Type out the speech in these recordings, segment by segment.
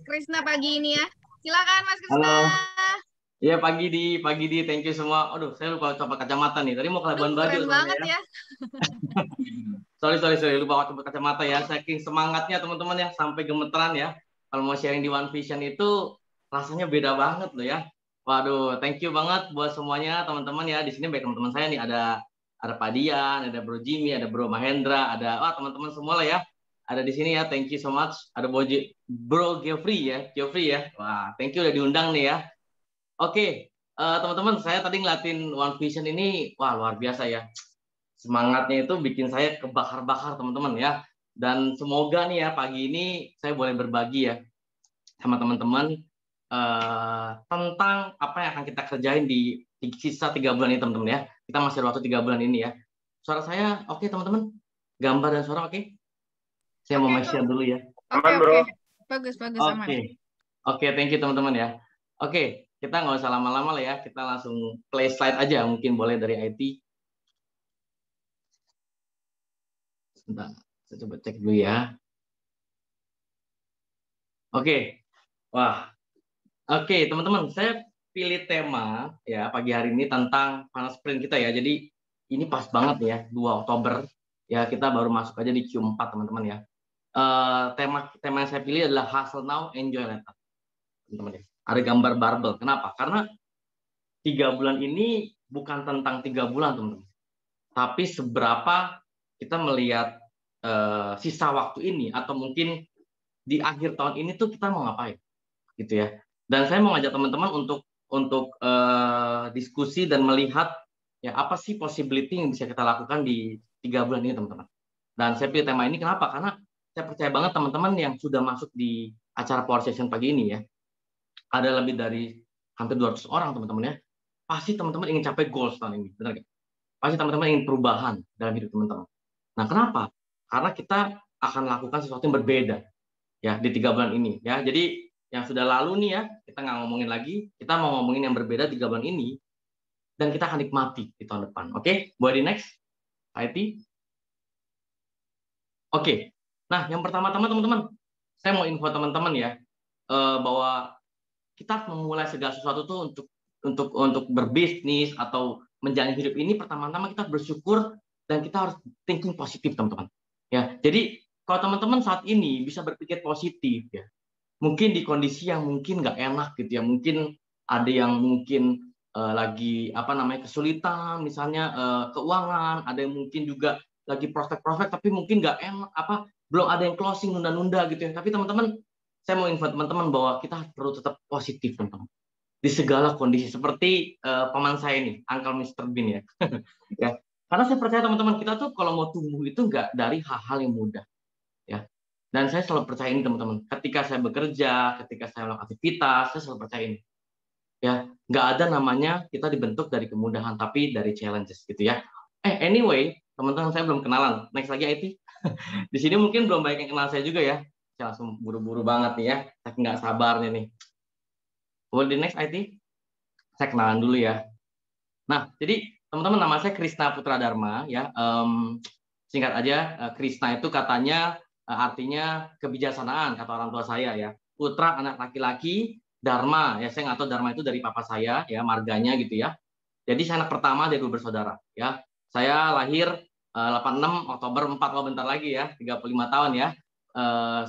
Krisna pagi ini ya. Silakan Mas Krisna. Halo. Iya pagi di thank you semua. Aduh, saya lupa coba kacamata nih. Tadi mau ke Labuan Bajo Keren banget soalnya ya. ya. Sorry, lupa coba kacamata ya. Saking semangatnya teman-teman ya, sampai gemeteran ya. Kalau mau sharing di One Vision itu rasanya beda banget loh ya. Waduh, thank you banget buat semuanya teman-teman ya. Di sini baik teman-teman saya nih ada Pak Dian, ada Bro Jimmy, ada Bro Mahendra, ada teman-teman semua lah ya. Ada di sini ya, thank you so much. Ada Bro Geoffrey ya. Wah, thank you udah diundang nih ya. Oke, teman-teman, saya tadi ngeliatin One Vision ini, wah luar biasa ya. Semangatnya itu bikin saya kebakar-bakar teman-teman ya. Dan semoga nih ya pagi ini saya boleh berbagi ya sama teman-teman tentang apa yang akan kita kerjain di sisa 3 bulan ini teman-teman ya. Kita masih ada waktu 3 bulan ini ya. Suara saya oke teman-teman? Gambar dan suara oke? Saya mau share dulu ya. Oke, bro. Bagus, aman. Oke, thank you teman-teman ya. Oke, kita nggak usah lama-lama lah ya. Kita langsung play slide aja, mungkin boleh dari IT. Sebentar, saya coba cek dulu ya. Oke, wah. Oke, teman-teman, saya pilih tema ya pagi hari ini tentang panas sprint kita ya. Jadi ini pas banget ya, 2 Oktober. Ya, kita baru masuk aja di Q4 teman-teman ya. Tema yang saya pilih adalah hustle now, enjoy later. Teman-teman ya. Ada gambar barbel. Kenapa? Karena 3 bulan ini bukan tentang 3 bulan, teman-teman. Tapi seberapa kita melihat sisa waktu ini, atau mungkin di akhir tahun ini tuh kita mau ngapain, gitu ya. Dan saya mau ngajak teman-teman untuk diskusi dan melihat ya apa sih possibility yang bisa kita lakukan di 3 bulan ini, teman-teman. Dan saya pilih tema ini kenapa? Karena saya percaya banget teman-teman yang sudah masuk di acara Power Session pagi ini ya, ada lebih dari hampir 200 orang teman-teman ya. Pasti teman-teman ingin capai goals tahun ini, benar nggak? Pasti teman-teman ingin perubahan dalam hidup teman-teman. Nah, kenapa? Karena kita akan lakukan sesuatu yang berbeda ya di 3 bulan ini ya. Jadi yang sudah lalu nih ya, kita nggak ngomongin lagi, kita mau ngomongin yang berbeda 3 bulan ini, dan kita akan nikmati di tahun depan. Oke, boleh di next, IT. Oke, nah yang pertama-tama teman-teman, saya mau info teman-teman ya, bahwa kita memulai segala sesuatu tuh untuk berbisnis atau menjalani hidup ini, pertama-tama kita bersyukur dan kita harus thinking positif teman-teman ya. Jadi kalau teman-teman saat ini bisa berpikir positif ya, mungkin di kondisi yang mungkin nggak enak gitu ya, mungkin ada yang mungkin lagi kesulitan misalnya keuangan, ada yang mungkin juga lagi prospek-prospek tapi mungkin nggak enak belum ada yang closing, nunda-nunda gitu ya. Tapi teman-teman, saya mau info teman-teman bahwa kita perlu tetap positif teman-teman di segala kondisi, seperti paman saya nih, Uncle Mr. Bean ya. Ya, karena saya percaya teman-teman, kita tuh kalau mau tumbuh itu nggak dari hal-hal yang mudah ya. Dan saya selalu percaya ini teman-teman, ketika saya bekerja, ketika saya melakukan aktivitas, saya selalu percaya ini ya, nggak ada namanya kita dibentuk dari kemudahan, tapi dari challenges gitu ya. Anyway teman-teman, saya belum kenalan, next lagi IT. Di sini mungkin belum banyak yang kenal saya juga ya. Saya langsung buru-buru banget nih ya, saya nggak sabarnya nih. Boleh di next IT, saya kenalan dulu ya. Nah, jadi teman-teman, nama saya Krisna Putra Dharma ya. Singkat aja, Krisna itu katanya artinya kebijaksanaan, kata orang tua saya ya. Putra anak laki-laki, Dharma ya, saya nggak tahu Dharma itu dari papa saya ya, marganya gitu ya. Jadi saya anak pertama dari 2 bersaudara ya. Saya lahir 86 Oktober 4, bentar lagi ya, 35 tahun ya.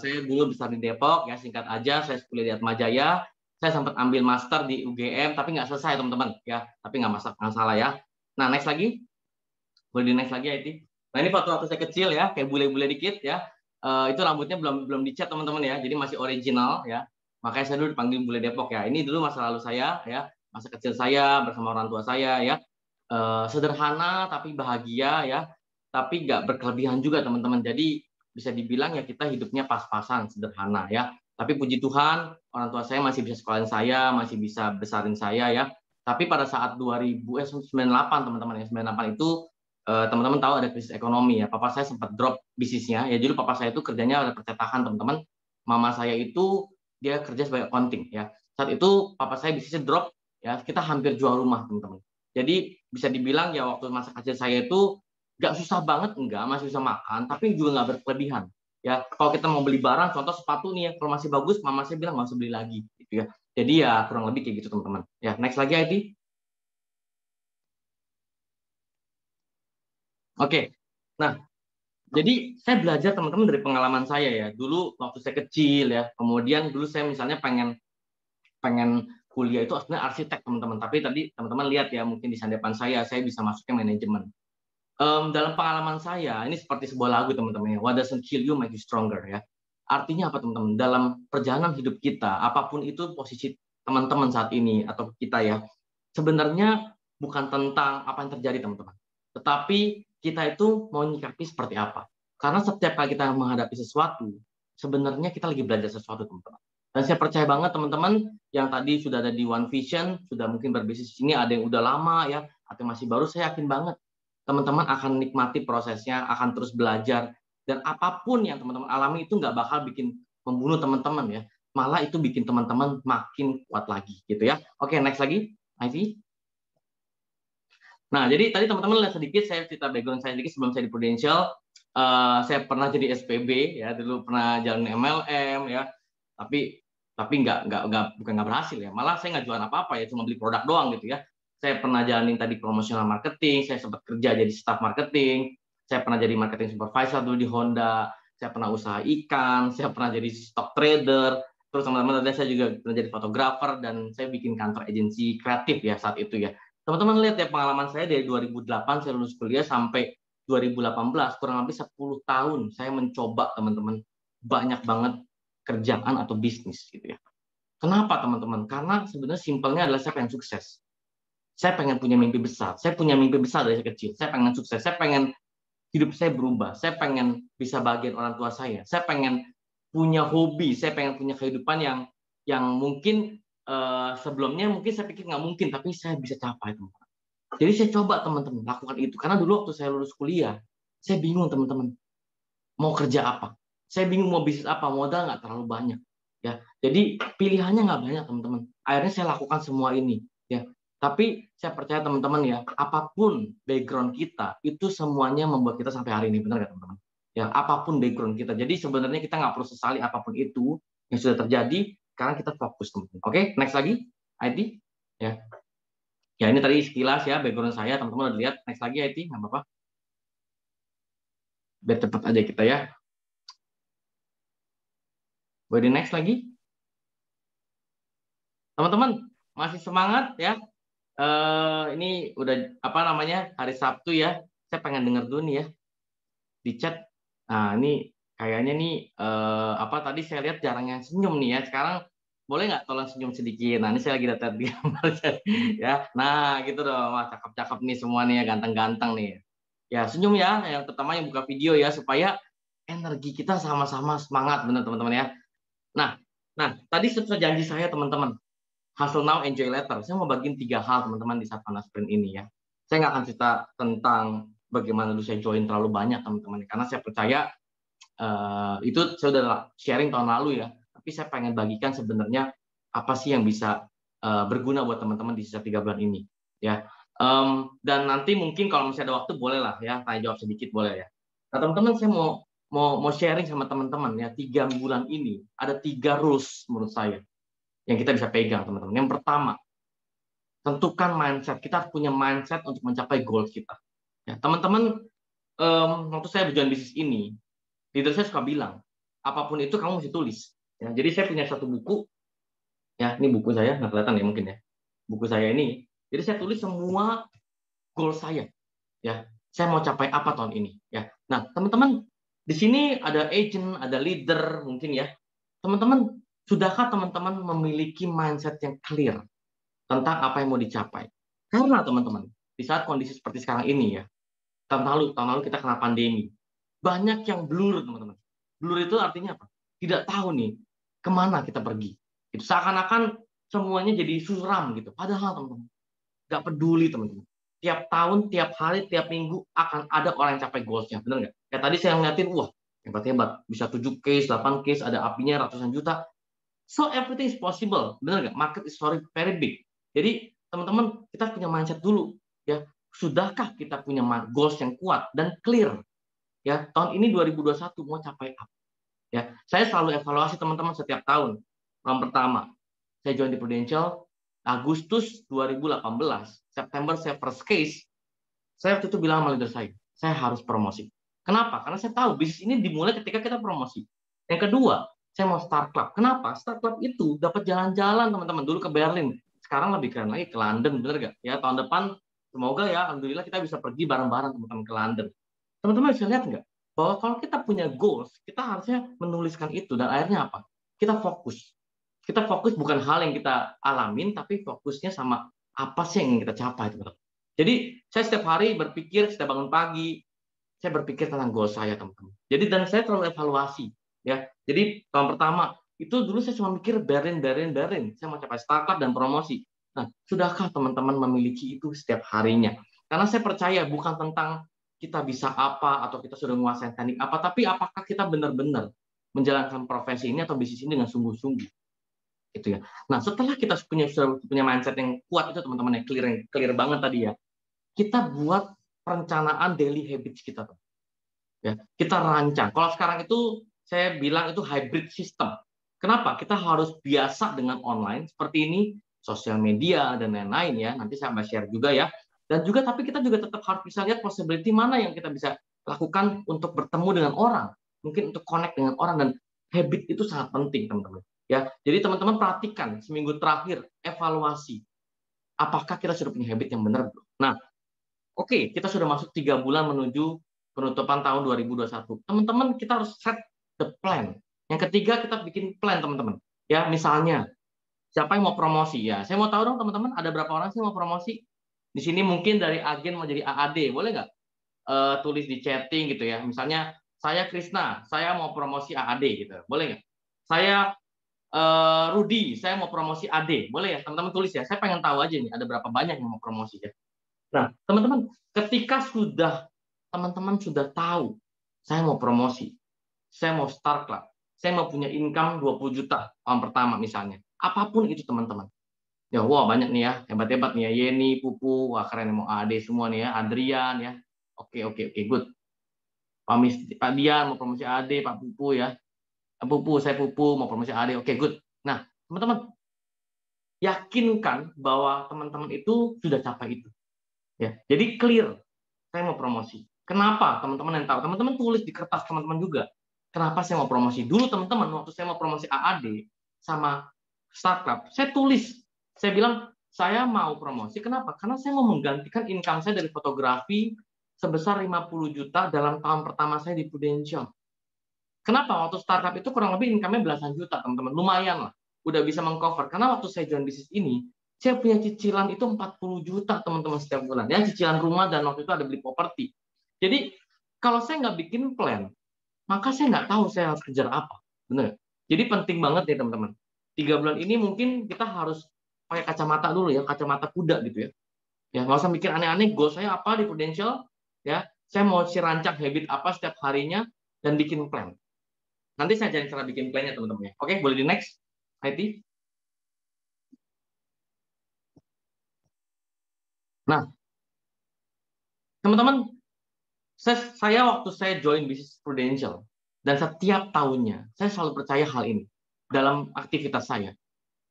Saya dulu besar di Depok ya, singkat aja saya kuliah di Atmajaya. Saya sempat ambil master di UGM tapi nggak selesai teman-teman ya, tapi nggak masalah ya. Nah, next lagi, boleh di next lagi IT. Nah, ini foto waktu saya kecil ya, kayak bule-bule dikit ya. Itu rambutnya belum dicat teman-teman ya, jadi masih original ya. Makanya saya dulu dipanggil bule Depok ya. Ini dulu masa lalu saya ya, masa kecil saya bersama orang tua saya ya. Sederhana tapi bahagia ya, tapi nggak berkelebihan juga teman-teman. Jadi bisa dibilang ya kita hidupnya pas-pasan, sederhana ya. Tapi puji Tuhan, orang tua saya masih bisa sekolahin saya, masih bisa besarin saya ya. Tapi pada saat 98 teman-teman ya, 98 itu teman-teman tahu ada krisis ekonomi ya. Papa saya sempat drop bisnisnya ya. Dulu papa saya itu kerjanya ada percetakan teman-teman. Mama saya itu dia kerja sebagai accounting ya. Saat itu papa saya bisnisnya drop ya, kita hampir jual rumah teman-teman. Jadi bisa dibilang ya waktu masa kecil saya itu nggak susah banget, enggak, masih bisa makan, tapi juga nggak berkelebihan Ya, kalau kita mau beli barang, contoh sepatu nih ya, kalau masih bagus, mama saya bilang nggak usah beli lagi, gitu ya. Jadi ya kurang lebih kayak gitu teman-teman. Ya, next lagi IT. Oke. Nah, jadi saya belajar teman-teman dari pengalaman saya ya. Dulu waktu saya kecil ya, kemudian dulu saya misalnya pengen pengen kuliah itu sebenarnya arsitek teman-teman. Tapi tadi teman-teman lihat ya, mungkin di depan saya bisa masuknya manajemen. Dalam pengalaman saya, ini seperti sebuah lagu teman-teman ya. What doesn't kill you make you stronger ya. Artinya apa teman-teman? Dalam perjalanan hidup kita, apapun itu posisi teman-teman saat ini atau kita ya, sebenarnya bukan tentang apa yang terjadi teman-teman. Tetapi kita itu mau nyikapi seperti apa. Karena setiap kali kita menghadapi sesuatu, sebenarnya kita lagi belajar sesuatu teman-teman. Dan saya percaya banget teman-teman yang tadi sudah ada di One Vision, sudah mungkin berbisnis di sini, ada yang udah lama ya, atau masih baru, saya yakin banget teman-teman akan nikmati prosesnya, akan terus belajar, dan apapun yang teman-teman alami itu nggak bakal bikin membunuh teman-teman ya, malah itu bikin teman-teman makin kuat lagi gitu ya. Oke, next lagi, Ivy. Nah, jadi tadi teman-teman lihat sedikit, saya cerita background saya sedikit sebelum saya di Prudential. Saya pernah jadi SPB ya, dulu pernah jalan MLM ya, tapi bukan nggak berhasil ya, malah saya nggak jualan apa-apa ya, cuma beli produk doang gitu ya. Saya pernah jalanin tadi promotional marketing, saya sempat kerja jadi staff marketing, saya pernah jadi marketing supervisor dulu di Honda, saya pernah usaha ikan, saya pernah jadi stock trader, terus teman-teman ada saya juga pernah jadi fotografer, dan saya bikin kantor agensi kreatif ya saat itu ya. Teman-teman lihat ya pengalaman saya dari 2008 saya lulus kuliah sampai 2018, kurang lebih 10 tahun saya mencoba teman-teman banyak banget kerjaan atau bisnis gitu ya. Kenapa teman-teman? Karena sebenarnya simpelnya adalah saya pengen sukses. Saya pengen punya mimpi besar. Saya punya mimpi besar dari kecil. Saya pengen sukses. Saya pengen hidup saya berubah. Saya pengen bisa bagian orang tua saya. Saya pengen punya hobi. Saya pengen punya kehidupan yang mungkin sebelumnya mungkin saya pikir nggak mungkin, tapi saya bisa capai teman-teman. Jadi saya coba teman-teman lakukan itu. Karena dulu waktu saya lulus kuliah, saya bingung teman-teman mau kerja apa. Saya bingung mau bisnis apa, modal nggak terlalu banyak. Ya, jadi pilihannya nggak banyak teman-teman. Akhirnya saya lakukan semua ini. Ya, tapi saya percaya teman-teman ya, apapun background kita, itu semuanya membuat kita sampai hari ini, benar nggak teman-teman? Ya, apapun background kita. Jadi sebenarnya kita nggak perlu sesali apapun itu yang sudah terjadi, karena kita fokus teman-teman. Oke, next lagi, IT. Ya, ya ini tadi sekilas ya background saya, teman-teman udah lihat. Next lagi IT, nggak apa-apa. Biar cepat aja kita ya. Boleh next lagi. Teman-teman masih semangat ya? Ini udah apa namanya hari Sabtu ya. Saya pengen dengar dulu nih ya di chat. Nah ini kayaknya nih apa tadi saya lihat jarang yang senyum nih ya. Sekarang boleh nggak tolong senyum sedikit? Nah ini saya lagi data di gambar ya. Nah gitu dong, wah cakep-cakep nih semua nih ya, ganteng-ganteng nih. Ya senyum ya. Yang pertama yang buka video ya supaya energi kita sama-sama semangat, bener teman-teman ya. Nah, tadi sesuai janji saya teman-teman, hustle now, enjoy later. Saya mau bagiin 3 hal teman-teman di Savana Sprint ini ya. Saya nggak akan cerita tentang bagaimana dulu saya join terlalu banyak teman-teman, karena saya percaya itu saya udah sharing tahun lalu ya. Tapi saya pengen bagikan sebenarnya apa sih yang bisa berguna buat teman-teman di sisa 3 bulan ini ya. Dan nanti mungkin kalau masih ada waktu boleh lah ya tanya jawab sedikit boleh ya. Nah teman-teman saya mau sharing sama teman-teman ya, 3 bulan ini ada 3 rules menurut saya yang kita bisa pegang teman-teman. Yang pertama, tentukan mindset. Kita harus punya mindset untuk mencapai goal kita. Ya, teman-teman, waktu saya berjalan bisnis ini, leader saya suka bilang, apapun itu kamu mesti tulis. Ya, jadi saya punya satu buku, ya ini buku saya, nggak kelihatan ya mungkin ya, buku saya ini. Jadi saya tulis semua goal saya. Ya, saya mau capai apa tahun ini. Ya, nah teman-teman di sini ada agent, ada leader mungkin ya. Teman-teman, sudahkah teman-teman memiliki mindset yang clear tentang apa yang mau dicapai? Karena teman-teman, di saat kondisi seperti sekarang ini ya, tahun lalu kita kena pandemi. Banyak yang blur, teman-teman. Blur itu artinya apa? Tidak tahu nih kemana kita pergi. Itu seakan-akan semuanya jadi suram gitu. Padahal teman-teman, nggak peduli teman-teman. Tiap tahun, tiap hari, tiap minggu akan ada orang yang capai goals-nya. Benar nggak? Kayak tadi saya ngeliatin, wah hebat-hebat. Bisa 7 case, 8 case, ada apinya ratusan juta. So everything is possible. Benar nggak? Market is very big. Jadi teman-teman kita punya mindset dulu. Ya, sudahkah kita punya goals yang kuat dan clear? Ya, tahun ini 2021 mau capai apa? Ya, saya selalu evaluasi teman-teman setiap tahun. Tahun pertama, saya join di Prudential, Agustus 2018, September saya first case, saya waktu itu bilang sama leader saya harus promosi. Kenapa? Karena saya tahu bisnis ini dimulai ketika kita promosi. Yang kedua, saya mau start club. Kenapa? Start club itu dapat jalan-jalan teman-teman. Dulu ke Berlin, sekarang lebih keren lagi ke London, bener gak? Ya tahun depan semoga ya, alhamdulillah kita bisa pergi bareng-bareng teman-teman ke London. Teman-teman bisa lihat nggak? Bahwa kalau kita punya goals, kita harusnya menuliskan itu dan akhirnya apa? Kita fokus. Kita fokus bukan hal yang kita alamin, tapi fokusnya sama apa sih yang ingin kita capai, teman-teman. Jadi saya setiap hari berpikir, setiap bangun pagi, saya berpikir tentang goal saya, teman-teman. Jadi dan saya selalu evaluasi, ya. Jadi tahun pertama itu dulu saya cuma mikir Berlin. Saya mau capai startup dan promosi. Nah, sudahkah teman-teman memiliki itu setiap harinya? Karena saya percaya bukan tentang kita bisa apa atau kita sudah menguasai teknik apa, tapi apakah kita benar-benar menjalankan profesi ini atau bisnis ini dengan sungguh-sungguh, gitu ya. Nah, setelah kita punya mindset yang kuat itu teman-teman, yang clear banget tadi ya, kita buat perencanaan daily habits kita, ya. Kita rancang. Kalau sekarang itu saya bilang itu hybrid system. Kenapa? Kita harus biasa dengan online seperti ini, sosial media dan lain-lain ya. Nanti saya share juga ya. Dan juga tapi kita juga tetap harus bisa lihat possibility mana yang kita bisa lakukan untuk bertemu dengan orang, mungkin untuk connect dengan orang, dan habit itu sangat penting teman-teman. Ya, jadi teman-teman perhatikan seminggu terakhir evaluasi, apakah kita sudah punya habit yang benar. Nah, oke, kita sudah masuk 3 bulan menuju penutupan tahun 2021. Teman-teman kita harus set the plan. Yang ketiga kita bikin plan teman-teman. Ya, misalnya siapa yang mau promosi ya? Saya mau tahu dong teman-teman, ada berapa orang sih mau promosi? Di sini mungkin dari agen mau jadi AAD, boleh nggak? Tulis di chatting gitu ya. Misalnya saya Krisna, saya mau promosi AAD gitu. Boleh nggak? Saya Rudi, saya mau promosi AD. Boleh ya? Teman-teman tulis ya. Saya pengen tahu aja nih ada berapa banyak yang mau promosi ya. Nah, teman-teman, ketika teman-teman sudah tahu saya mau promosi, saya mau start club, saya mau punya income 20 juta tahun pertama misalnya. Apapun itu teman-teman. Ya, wah banyak nih ya, hebat-hebat nih ya, Yeni, Pupu, wah keren mau AD semua nih ya, Adrian ya. Oke, good. Pak Dian mau promosi AD, Pak Pupu ya. Pupu, saya Pupu mau promosi AD. Oke, good. Nah, teman-teman, yakinkan bahwa teman-teman itu sudah capai itu. Ya, jadi clear, saya mau promosi. Kenapa? Teman-teman yang tahu, teman-teman tulis di kertas teman-teman juga. Kenapa saya mau promosi? Dulu teman-teman, waktu saya mau promosi AAD sama startup, saya tulis. Saya bilang, saya mau promosi. Kenapa? Karena saya mau menggantikan income saya dari fotografi sebesar 50 juta dalam tahun pertama saya di Prudential. Kenapa? Waktu startup itu kurang lebih income-nya belasan juta, teman-teman. Lumayan lah. Udah bisa mengcover. Karena waktu saya join bisnis ini, saya punya cicilan itu 40 juta, teman-teman, setiap bulan. Ya, cicilan rumah dan waktu itu ada beli properti. Jadi, kalau saya nggak bikin plan, maka saya nggak tahu saya harus kejar apa. Benar. Jadi penting banget nih, teman-teman. 3 bulan ini mungkin kita harus pakai kacamata dulu ya, kacamata kuda gitu ya. Ya, nggak usah mikir aneh-aneh, goal saya apa di Prudential, ya. Saya mau rancang habit apa setiap harinya dan bikin plan. Nanti saya ajarin cara bikin plan-nya, teman-teman ya. Oke, boleh di next, IT. Nah, teman-teman, saya waktu saya join bisnis Prudential, dan setiap tahunnya saya selalu percaya hal ini dalam aktivitas saya.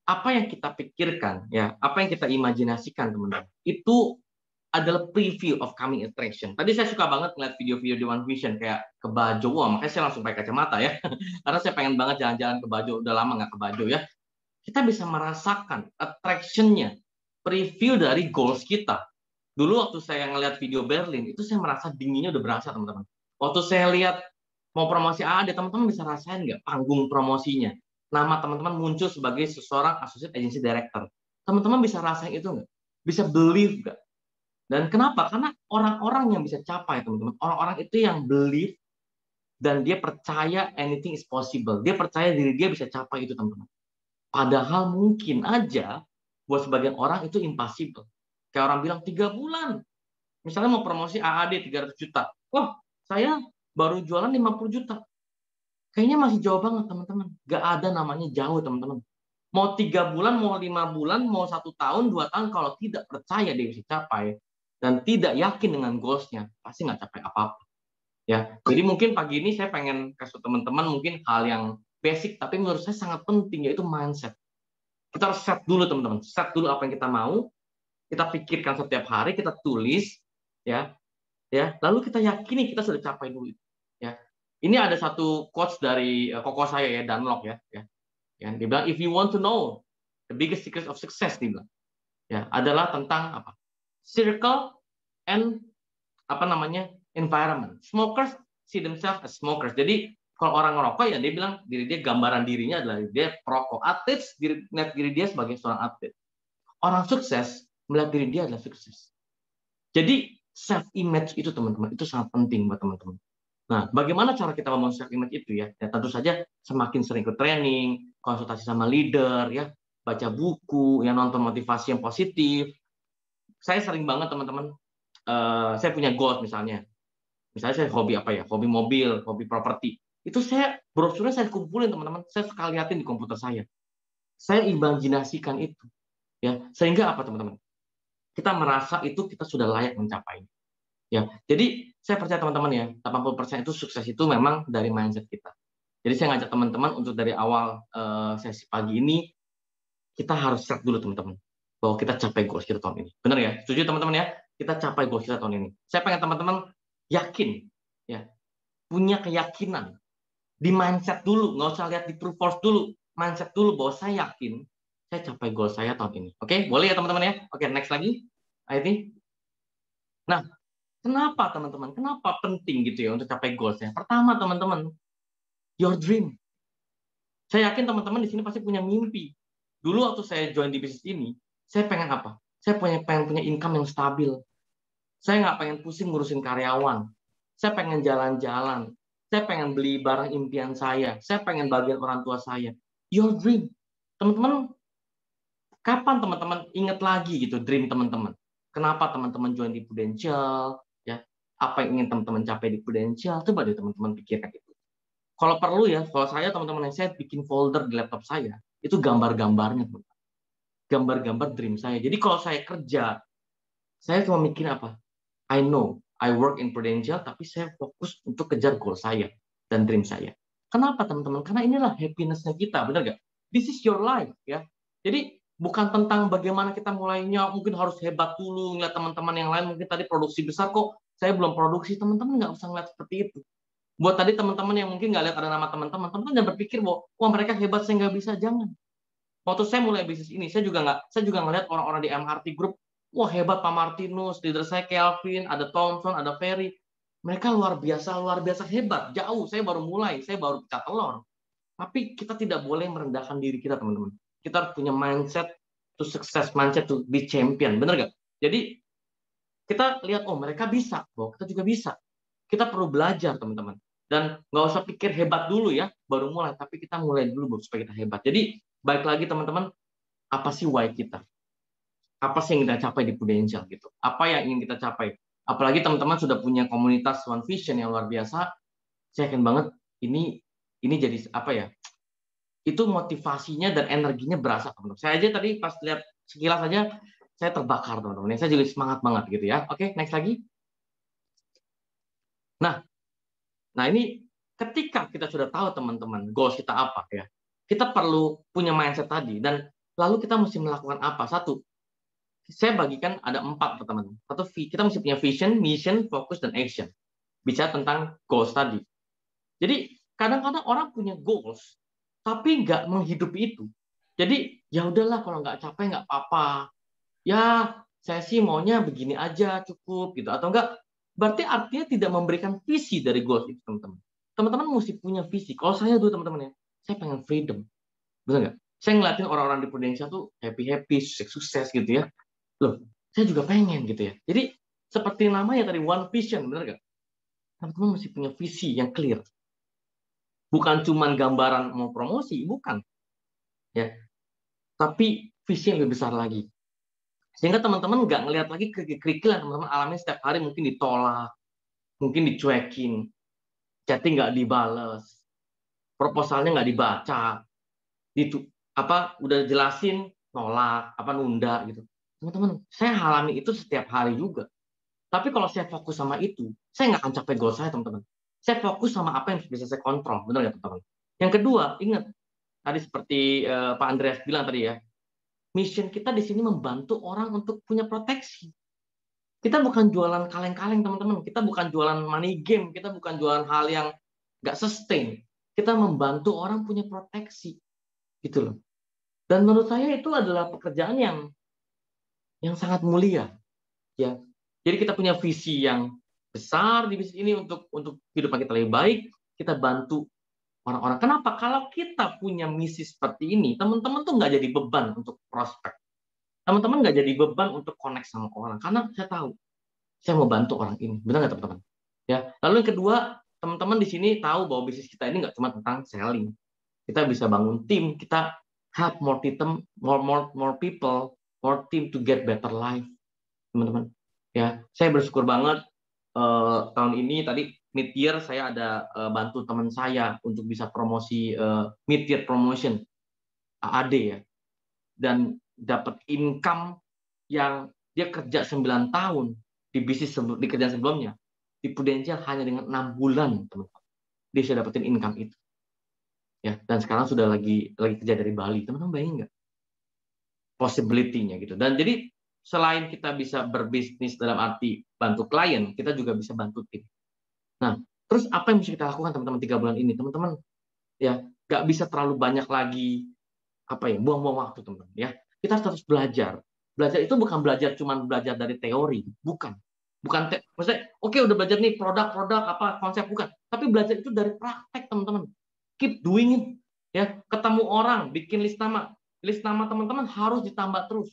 Apa yang kita pikirkan, ya, apa yang kita imajinasikan, teman-teman, itu adalah preview of coming attraction. Tadi saya suka banget ngeliat video-video di One Vision kayak ke Bajo, wah makanya saya langsung pakai kacamata ya, karena saya pengen banget jalan-jalan ke Bajo, udah lama nggak ke Bajo ya. Kita bisa merasakan attraction-nya, preview dari goals kita. Dulu waktu saya ngeliat video Berlin, itu saya merasa dinginnya udah berasa, teman-teman. Waktu saya lihat mau promosi AD, teman-teman bisa rasain nggak panggung promosinya? Nama teman-teman muncul sebagai seseorang associate agency director. Teman-teman bisa rasain itu nggak? Bisa believe nggak? Dan kenapa? Karena orang-orang yang bisa capai, teman-teman. Orang-orang itu yang believe dan dia percaya anything is possible. Dia percaya diri dia bisa capai itu, teman-teman. Padahal mungkin aja buat sebagian orang itu impossible. Kayak orang bilang 3 bulan. Misalnya mau promosi AAD 300 juta. Wah, saya baru jualan 50 juta. Kayaknya masih jauh banget, teman-teman. Gak ada namanya jauh, teman-teman. Mau 3 bulan, mau 5 bulan, mau 1 tahun, 2 tahun, kalau tidak percaya dia bisa capai dan tidak yakin dengan goals-nya, pasti nggak capai apa-apa. Ya, jadi mungkin pagi ini saya pengen kasih teman-teman mungkin hal yang basic, tapi menurut saya sangat penting, yaitu mindset. Kita harus set dulu teman-teman, set dulu apa yang kita mau, kita pikirkan setiap hari, kita tulis, ya, lalu kita yakini kita sudah capai dulu, ya. Ini ada satu quotes dari koko saya ya, Dan Lok ya, dia bilang if you want to know the biggest secret of success, dia bilang, ya, adalah tentang apa? Circle and apa namanya environment. Smokers see themselves as smokers. Jadi kalau orang ngerokok ya dia bilang diri dia, gambaran dirinya adalah dia perokok. Atlet melihat diri dia sebagai seorang atlet. Orang sukses melihat diri dia adalah sukses. Jadi self image itu teman-teman itu sangat penting buat teman-teman. Nah, bagaimana cara kita membangun self image itu ya? Ya tentu saja semakin sering ikut training, konsultasi sama leader ya, baca buku, ya nonton motivasi yang positif. Saya sering banget teman-teman, saya punya goals misalnya saya hobi apa ya, hobi mobil, hobi properti, itu saya brosurnya saya kumpulin teman-teman, saya sekali liatin di komputer saya imajinasikan itu, ya sehingga apa teman-teman, kita merasa itu kita sudah layak mencapai, ya. Jadi saya percaya teman-teman ya, 80% itu sukses itu memang dari mindset kita. Jadi saya ngajak teman-teman untuk dari awal sesi pagi ini kita harus set dulu teman-teman bahwa kita capai goals kita tahun ini, benar ya? Setuju teman-teman ya? Kita capai goals kita tahun ini. Saya pengen teman-teman yakin, ya, punya keyakinan di mindset dulu, nggak usah lihat di true force dulu, mindset dulu bahwa saya yakin saya capai goal saya tahun ini. Oke, boleh ya teman-teman ya? Oke, next lagi, Aiti. Nah, kenapa teman-teman? Kenapa penting gitu ya untuk capai goalsnya? Pertama teman-teman, your dream. Saya yakin teman-teman di sini pasti punya mimpi. Dulu waktu saya join di bisnis ini, saya pengen apa? Saya pengen punya income yang stabil. Saya nggak pengen pusing ngurusin karyawan. Saya pengen jalan-jalan. Saya pengen beli barang impian saya. Saya pengen bagian orang tua saya. Your dream. Teman-teman, kapan teman-teman ingat lagi gitu dream teman-teman? Kenapa teman-teman join di Prudential? Ya, apa yang ingin teman-teman capai di Prudential? Coba deh teman-teman pikirkan itu. Kalau perlu ya, kalau saya teman-teman saya bikin folder di laptop saya, itu gambar-gambarnya, gambar-gambar dream saya. Jadi kalau saya kerja, saya cuma mikir apa? I know I work in Prudential, tapi saya fokus untuk kejar goal saya dan dream saya. Kenapa teman-teman? Karena inilah happiness-nya kita, benar nggak? This is your life, ya. Jadi bukan tentang bagaimana kita mulainya, mungkin harus hebat dulu, ngeliat teman-teman yang lain mungkin tadi produksi besar kok, saya belum produksi. Teman-teman nggak usah ngeliat seperti itu. Buat tadi teman-teman yang mungkin nggak lihat ada nama teman-teman, teman-teman jangan berpikir bahwa wah mereka hebat saya nggak bisa, jangan. Waktu saya mulai bisnis ini, saya juga ngelihat orang-orang di MRT Group, wah hebat Pak Martinus, leader saya Kelvin, ada Thompson, ada Ferry, mereka luar biasa hebat, jauh. Saya baru mulai, saya baru pecah telur. Tapi kita tidak boleh merendahkan diri kita teman-teman. Kita harus punya mindset to success, mindset to be champion, benar nggak? Jadi kita lihat, oh mereka bisa, bahwa kita juga bisa. Kita perlu belajar teman-teman. Dan nggak usah pikir hebat dulu ya, baru mulai. Tapi kita mulai dulu supaya kita hebat. Jadi baik lagi teman-teman, apa sih why kita? Apa sih yang kita capai di Prudential gitu? Apa yang ingin kita capai? Apalagi teman-teman sudah punya komunitas One Vision yang luar biasa. Saya yakin banget ini jadi apa ya? Itu motivasinya dan energinya berasa teman-teman. Saya aja tadi pas lihat sekilas aja saya terbakar teman-teman. Saya juga semangat banget gitu ya. Oke, next lagi. Nah ini ketika kita sudah tahu teman-teman goals kita apa ya, kita perlu punya mindset tadi dan lalu kita mesti melakukan apa? Satu, saya bagikan ada 4 teman-teman. Satu, kita mesti punya vision, mission, focus, dan action. Bicara tentang goals tadi. Jadi kadang-kadang orang punya goals tapi nggak menghidupi itu. Jadi ya udahlah kalau nggak capai nggak apa-apa. Ya saya sih maunya begini aja cukup gitu atau enggak. Berarti artinya tidak memberikan visi dari goals itu teman-teman. Teman-teman mesti punya visi. Kalau saya dulu teman-teman ya, saya pengen freedom. Betul nggak? Saya ngeliatin orang-orang di Prudential tuh happy-happy, sukses-sukses gitu ya. Loh, saya juga pengen gitu ya. Jadi seperti namanya tadi One Vision, benar nggak? Teman-teman mesti punya visi yang clear. Bukan cuma gambaran mau promosi, bukan. Ya. Tapi visi yang lebih besar lagi. Sehingga teman-teman nggak ngelihat lagi kerikil yang teman-teman alami setiap hari, mungkin ditolak, mungkin dicuekin, chatting nggak dibales, proposalnya nggak dibaca, udah jelasin nolak, nunda gitu. Teman-teman, saya alami itu setiap hari juga. Tapi kalau saya fokus sama itu, saya nggak akan capai goal saya teman-teman. Saya fokus sama apa yang bisa saya kontrol, benar nggak teman-teman? Yang kedua, ingat tadi seperti Pak Andreas bilang tadi ya, mission kita di sini membantu orang untuk punya proteksi. Kita bukan jualan kaleng-kaleng teman-teman, kita bukan jualan money game, kita bukan jualan hal yang nggak sustain. Kita membantu orang punya proteksi, gitu loh. Dan menurut saya itu adalah pekerjaan yang sangat mulia, ya. Jadi kita punya visi yang besar di bisnis ini untuk kehidupan kita lebih baik. Kita bantu orang-orang. Kenapa? Kalau kita punya misi seperti ini, teman-teman tuh nggak jadi beban untuk prospek. Teman-teman nggak jadi beban untuk connect sama orang. Karena saya tahu, saya mau bantu orang ini. Benar nggak teman-teman? Ya. Lalu yang kedua, teman-teman di sini tahu bahwa bisnis kita ini nggak cuma tentang selling. Kita bisa bangun tim, kita help more people, more team to get better life, teman-teman. Ya, saya bersyukur banget tahun ini tadi mid year saya ada bantu teman saya untuk bisa promosi mid year promotion AAD ya, dan dapat income yang dia kerja 9 tahun di bisnis di kerjaan sebelumnya di Prudential hanya dengan 6 bulan, teman-teman. Dia bisa dapetin income itu. Ya, dan sekarang sudah lagi kerja dari Bali. Teman-teman bayangin nggak possibility-nya gitu. Dan jadi selain kita bisa berbisnis dalam arti bantu klien, kita juga bisa bantu tim. Nah, terus apa yang bisa kita lakukan teman-teman 3 bulan ini? Teman-teman ya nggak bisa terlalu banyak lagi buang-buang waktu, teman-teman ya. Kita harus terus belajar. Belajar itu bukan belajar cuma belajar dari teori, bukan. Maksudnya oke, udah belajar nih produk apa konsep, bukan. Tapi belajar itu dari praktek, teman-teman. Keep doing it. Ya, ketemu orang, bikin list nama. List nama teman-teman harus ditambah terus.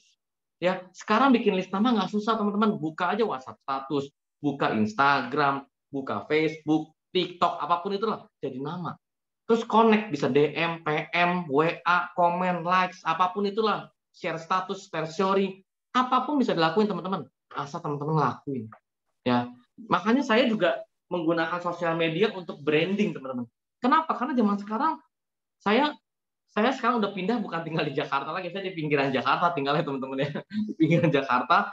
Ya, sekarang bikin list nama nggak susah, teman-teman. Buka aja WhatsApp status, buka Instagram, buka Facebook, TikTok, apapun itulah jadi nama. Terus connect, bisa DM, PM, WA, komen, likes, apapun itulah. Share status, share story, apapun bisa dilakuin, teman-teman. Asal teman-teman lakuin. Ya, makanya saya juga menggunakan sosial media untuk branding, teman-teman. Kenapa? Karena zaman sekarang saya sekarang udah pindah, bukan tinggal di Jakarta lagi, saya di pinggiran Jakarta tinggalnya, teman-teman ya. Di pinggiran Jakarta.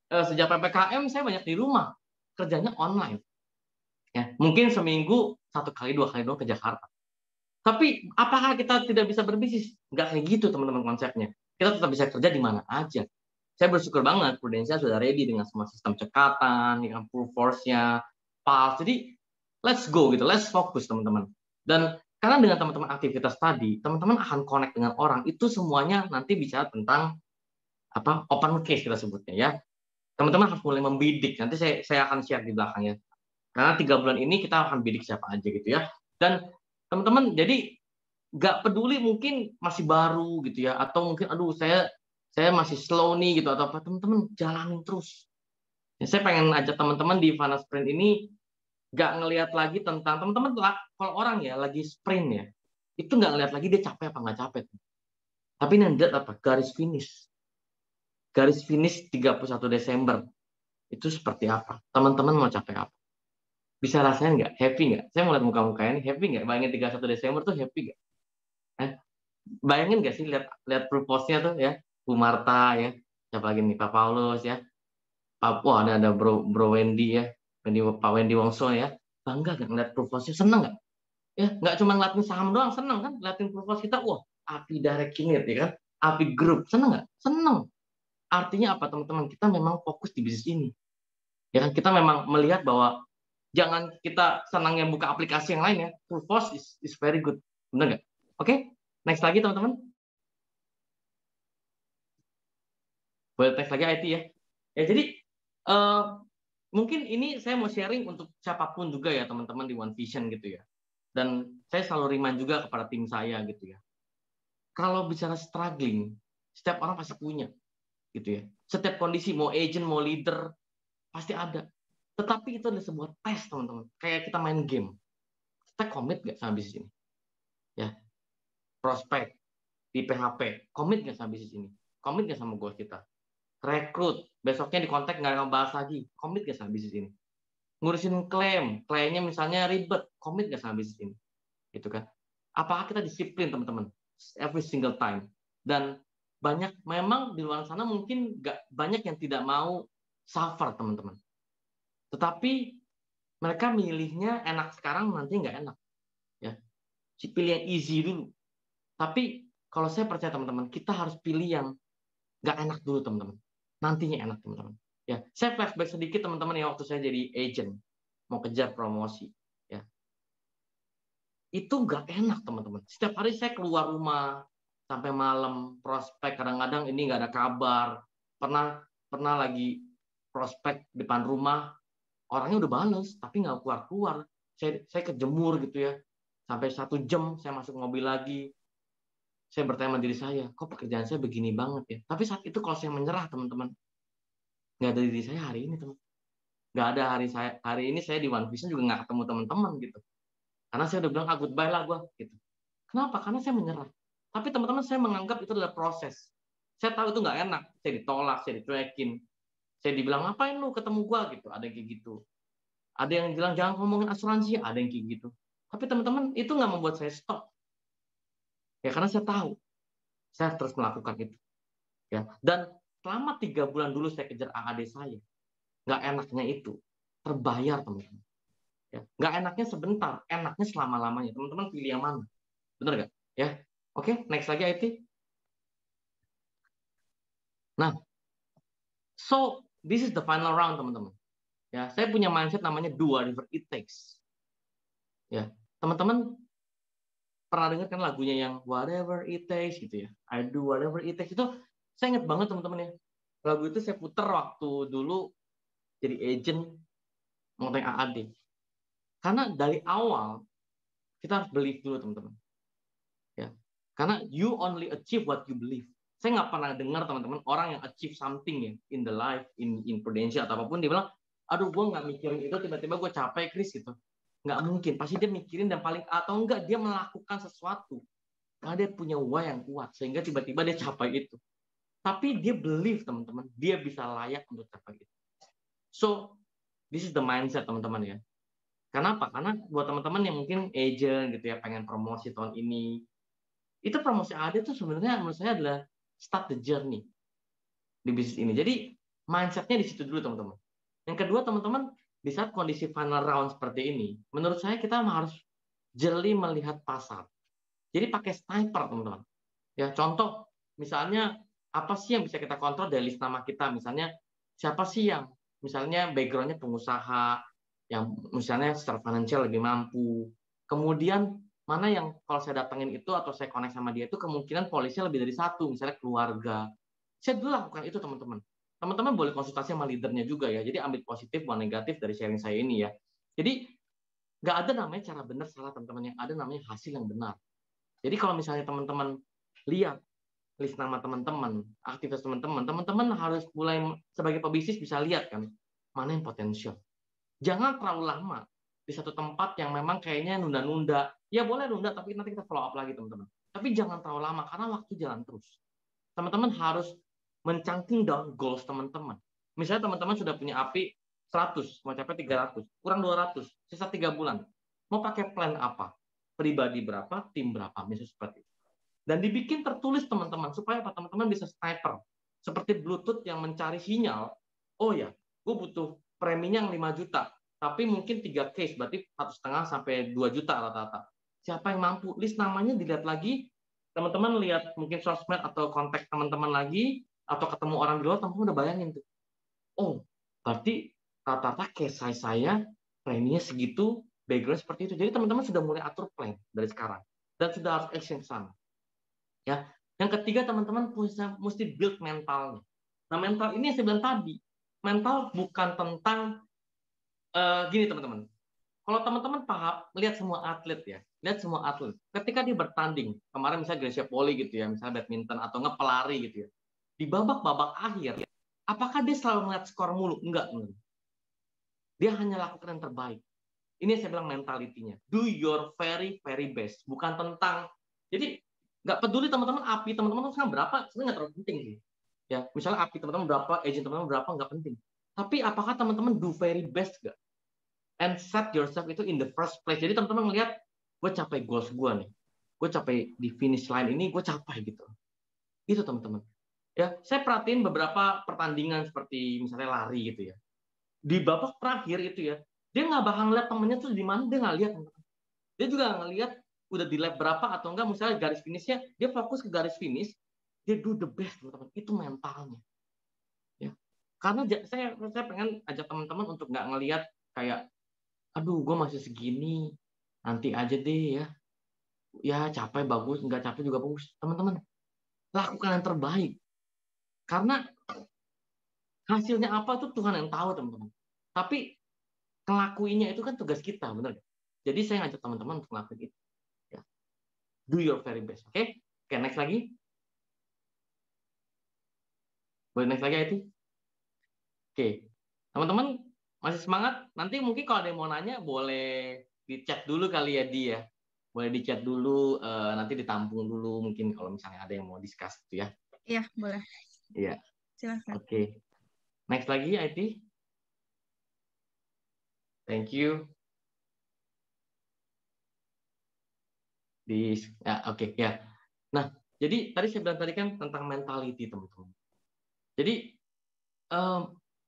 Sejak PPKM saya banyak di rumah, kerjanya online. Ya, mungkin seminggu 1 kali 2 kali doang ke Jakarta. Tapi apakah kita tidak bisa berbisnis? Nggak kayak gitu, teman-teman, konsepnya. Kita tetap bisa kerja di mana aja. Saya bersyukur banget Prudential sudah ready dengan semua sistem cekatan, dengan full force-nya, pas. Jadi let's go gitu, let's fokus, teman-teman. Dan karena dengan teman-teman aktivitas tadi, teman-teman akan connect dengan orang. Itu semuanya nanti bicara tentang open case kita sebutnya ya. Teman-teman harus mulai membidik. Nanti saya akan share di belakangnya. Karena 3 bulan ini kita akan bidik siapa aja gitu ya. Dan teman-teman jadi nggak peduli mungkin masih baru gitu ya, atau mungkin aduh saya masih slow nih gitu atau apa, teman-teman jalanin terus. Ya, saya pengen ajak teman-teman di Fana Sprint ini nggak ngelihat lagi tentang teman-teman, kalau orang ya lagi sprint ya, itu nggak ngelihat lagi dia capek apa nggak capek, tapi yang lihat apa, garis finish 31 Desember itu seperti apa, teman-teman mau capek apa, bisa rasain nggak, happy nggak? Saya mau lihat muka-mukanya nih, happy nggak? Bayangin 31 Desember tuh happy nggak? Bayangin nggak sih lihat proposnya tuh ya, Bu Marta ya, siapa lagi nih, Pak Paulus ya, Papua ada Bro Wendy ya, Pak Wendy Wongso ya, bangga nggak ngeliat proposnya, seneng nggak? Ya nggak cuma ngeliatin saham doang, seneng kan? Ngeliatin propos kita, wah API Direct Kinit ya kan, API Group, seneng nggak? Seneng. Artinya apa, teman-teman? Kita memang fokus di bisnis ini, ya kan? Kita memang melihat bahwa jangan kita senangnya buka aplikasi yang lain ya, Propos is very good, benar nggak? Oke, next lagi teman-teman. Boleh teks lagi IT ya. Ya jadi mungkin ini saya mau sharing untuk siapapun juga ya teman-teman di One Vision gitu ya. Dan saya selalu remind juga kepada tim saya gitu ya. Kalau bicara struggling, setiap orang pasti punya gitu ya. Setiap kondisi, mau agent, mau leader, pasti ada. Tetapi itu adalah sebuah tes, teman-teman. Kayak kita main game. Kita komit nggak sama bisnis ini? Ya, prospek di PHP, komit nggak sama bisnis ini? Komit nggak sama goals kita? Rekrut, besoknya di kontak nggak akan bahas lagi, komit nggak sama bisnis ini? Ngurusin klaimnya misalnya ribet, komit nggak sama bisnis ini? Gitu kan? Apakah kita disiplin, teman-teman? Every single time. Dan banyak memang di luar sana mungkin nggak banyak yang tidak mau suffer, teman-teman. Tetapi Mereka milihnya enak sekarang, nanti nggak enak. Ya, pilih yang easy dulu. Tapi kalau saya percaya teman-teman, kita harus pilih yang nggak enak dulu teman-teman. Nantinya enak teman-teman. Ya, saya flashback sedikit teman-teman ya waktu saya jadi agent, mau kejar promosi. Ya, itu nggak enak teman-teman. Setiap hari saya keluar rumah sampai malam, prospek kadang-kadang ini nggak ada kabar. Pernah lagi prospek depan rumah, orangnya udah bales tapi nggak keluar. Saya kejemur gitu ya, sampai 1 jam saya masuk mobil lagi. Saya bertanya sama diri saya, kok pekerjaan saya begini banget ya. Tapi saat itu kalau saya menyerah teman-teman, nggak ada diri saya hari ini teman. Nggak ada hari ini saya di One Vision juga nggak ketemu teman-teman gitu. Karena saya udah bilang goodbye lah gue gitu. Kenapa? Karena saya menyerah. Tapi teman-teman, saya menganggap itu adalah proses. Saya tahu itu nggak enak. Saya ditolak, saya dicuekin. Saya dibilang, ngapain lu ketemu gue gitu. Ada yang kayak gitu. Ada yang bilang, jangan ngomongin asuransi. Ada yang kayak gitu. Tapi teman-teman, itu nggak membuat saya stop. Ya karena saya tahu. Saya terus melakukan itu. Ya. Dan selama 3 bulan dulu saya kejar AAD saya. Nggak enaknya itu. Terbayar teman-teman. Ya. Nggak enaknya sebentar. Enaknya selama-lamanya. Teman-teman pilih yang mana? Benar nggak? Ya. Oke, next lagi IT. Nah, so this is the final round teman-teman. Ya, saya punya mindset namanya do whatever it takes. Ya, teman-teman pernah dengar kan lagunya yang whatever it takes gitu ya. I do whatever it takes itu saya ingat banget teman-teman ya. Lagu itu saya putar waktu dulu jadi agent mau AAD. Karena dari awal kita harus believe dulu teman-teman. Ya. Karena you only achieve what you believe. Saya nggak pernah dengar teman-teman orang yang achieve something ya in the life, in Prudential atau apapun dia bilang, aduh gue nggak mikirin itu tiba-tiba gue capek Chris gitu. Nggak mungkin. Pasti dia mikirin dan paling atau enggak dia melakukan sesuatu. Karena dia punya why yang kuat sehingga tiba-tiba dia capai itu. Tapi dia believe teman-teman, dia bisa layak untuk capai itu. So this is the mindset teman-teman ya. Kenapa? Karena buat teman-teman yang mungkin agent gitu ya pengen promosi tahun ini, itu promosi AD itu sebenarnya menurut saya adalah start the journey di bisnis ini. Jadi mindsetnya di situ dulu teman-teman. Yang kedua teman-teman, di saat kondisi final round seperti ini, menurut saya kita harus jeli melihat pasar. Jadi pakai sniper teman-teman. Ya contoh misalnya apa sih yang bisa kita kontrol dari list nama kita? Misalnya siapa sih yang misalnya backgroundnya pengusaha, yang misalnya secara finansial lebih mampu. Kemudian mana yang kalau saya datengin itu atau saya connect sama dia itu kemungkinan polisnya lebih dari satu, misalnya keluarga. Saya dulu lakukan itu teman-teman. Teman-teman boleh konsultasi sama leadernya juga ya. Jadi ambil positif maupun negatif dari sharing saya ini ya. Jadi nggak ada namanya cara benar salah teman-teman, yang ada namanya hasil yang benar. Jadi kalau misalnya teman-teman lihat list nama teman-teman, aktivitas teman-teman, teman-teman harus mulai sebagai pebisnis bisa lihat kan mana yang potensial. Jangan terlalu lama di satu tempat yang memang kayaknya nunda-nunda. Ya boleh nunda, tapi nanti kita follow up lagi teman-teman. Tapi jangan terlalu lama karena waktu jalan terus. Teman-teman harus mencangking down goals teman-teman. Misalnya teman-teman sudah punya API 100, mau capai 300, kurang 200, sisa 3 bulan. Mau pakai plan apa? Pribadi berapa, tim berapa, misalnya seperti itu. Dan dibikin tertulis teman-teman, supaya apa? Teman-teman bisa sniper. Seperti Bluetooth yang mencari sinyal, oh ya, gue butuh preminya yang 5 juta, tapi mungkin 3 case, berarti 1,5 sampai 2 juta rata-rata. Siapa yang mampu? List namanya dilihat lagi, teman-teman lihat mungkin sosmed atau kontak teman-teman lagi, atau ketemu orang di luar, teman-teman udah bayangin tuh. Oh, berarti rata-rata case saya preminya segitu, background seperti itu. Jadi teman-teman sudah mulai atur plan dari sekarang. Dan sudah harus action ke sana. Ya, yang ketiga teman-teman mesti build mentalnya. Nah mental ini yang saya bilang tadi, mental bukan tentang gini teman-teman. Kalau teman-teman paham, lihat semua atlet ya, lihat semua atlet. Ketika dia bertanding, kemarin misalnya Gracia Poli gitu ya, misalnya badminton atau nggak pelari gitu ya, di babak-babak akhir, apakah dia selalu melihat skor mulu? Enggak, teman-teman. Dia hanya lakukan yang terbaik. Ini yang saya bilang mentalitinya. Do your very very best. Bukan tentang, jadi nggak peduli teman-teman api teman-teman sekarang berapa, sebenarnya nggak terlalu penting sih. Ya, misalnya api teman-teman berapa, agent teman-teman berapa, nggak penting. Tapi apakah teman-teman do very best nggak? And set yourself itu in the first place. Jadi teman-teman ngelihat, gue capai goals gue nih. Gue capai di finish line ini, gue capai gitu. Itu teman-teman. Ya, saya perhatiin beberapa pertandingan seperti misalnya lari gitu ya. Di babak terakhir itu ya, Dia nggak bakal ngeliat temennya tuh di mana, dia nggak lihat. Dia juga nggak ngeliat udah di lap berapa atau enggak, misalnya garis finishnya, dia fokus ke garis finish, dia do the best, teman-teman. Itu mentalnya. Ya. Karena saya pengen ajak teman-teman untuk nggak ngelihat kayak, aduh, gue masih segini, nanti aja deh ya. Ya, capek bagus, nggak capek juga bagus. Teman-teman, lakukan yang terbaik. Karena hasilnya apa tuh Tuhan yang tahu, teman-teman. Tapi ngelakuinnya itu kan tugas kita, benar nggak? Jadi saya ngajak teman-teman untuk ngelakuin itu. Ya. Do your very best, oke? Oke, next lagi. Boleh next lagi itu? Oke, teman-teman masih semangat? Nanti mungkin kalau ada yang mau nanya, boleh di chat dulu kali ya, Di ya. Boleh di chat dulu, nanti ditampung dulu mungkin kalau misalnya ada yang mau discuss itu ya. Iya, boleh. Iya. Silahkan. Oke. Next lagi, IT. Thank you. Oke, ya. Nah, jadi tadi saya bilang tadi kan tentang mentality, teman-teman. Jadi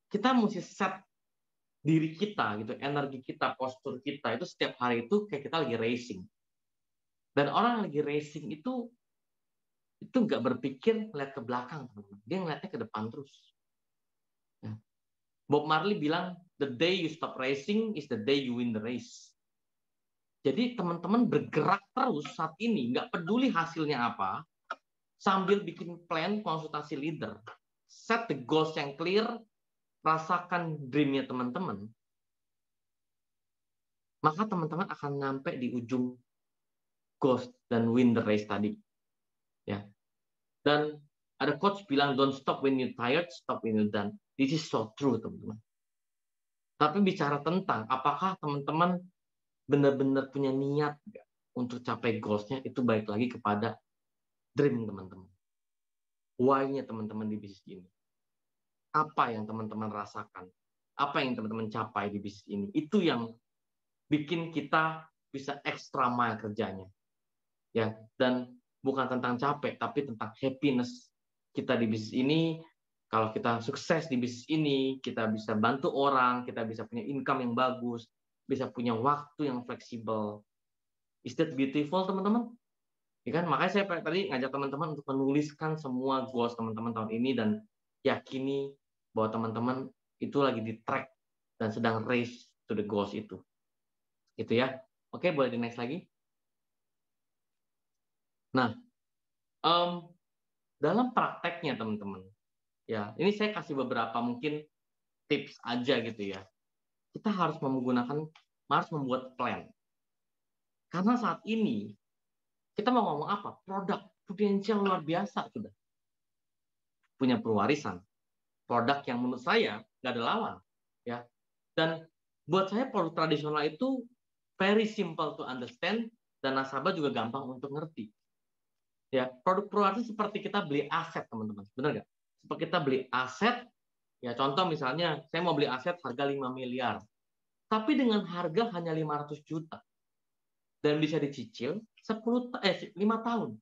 kita mesti set diri kita gitu, energi kita, postur kita itu setiap hari itu kayak kita lagi racing. Dan orang yang lagi racing itu nggak berpikir ngeliat ke belakang, teman-teman. Dia ngeliatnya ke depan terus. Ya. Bob Marley bilang, the day you stop racing is the day you win the race. Jadi teman-teman bergerak terus saat ini, nggak peduli hasilnya apa, sambil bikin plan, konsultasi leader, set the goals yang clear, rasakan dream-nya teman-teman, maka teman-teman akan nyampe di ujung goals dan win the race tadi. Ya. Dan ada coach bilang, don't stop when you're tired, stop when you're done. This is so true, teman-teman. Tapi bicara tentang apakah teman-teman benar-benar punya niat untuk capai goals-nya, itu balik lagi kepada dream teman-teman. Why-nya teman-teman di bisnis ini. Apa yang teman-teman rasakan? Apa yang teman-teman capai di bisnis ini? Itu yang bikin kita bisa extra mile kerjanya. Ya, dan bukan tentang capek, tapi tentang happiness kita di bisnis ini. Kalau kita sukses di bisnis ini, kita bisa bantu orang, kita bisa punya income yang bagus, bisa punya waktu yang fleksibel. Is that beautiful, teman-teman? Ya kan? Makanya saya tadi ngajak teman-teman untuk menuliskan semua goals teman-teman tahun ini dan yakini bahwa teman-teman itu lagi di track dan sedang race to the goals itu. Gitu ya. Oke, boleh di next lagi. Nah, dalam prakteknya teman-teman, ya ini saya kasih beberapa mungkin tips aja gitu ya. Kita harus membuat plan. Karena saat ini kita mau ngomong apa? Produk potensial luar biasa sudah. Punya pewarisan. Produk yang menurut saya nggak ada lawan. Ya. Dan buat saya produk tradisional itu very simple to understand dan nasabah juga gampang untuk ngerti. Ya, produk pewarisan seperti kita beli aset, teman-teman. Benar nggak? Seperti kita beli aset, ya contoh misalnya saya mau beli aset harga 5 miliar. Tapi dengan harga hanya 500 juta. Dan bisa dicicil 5 tahun.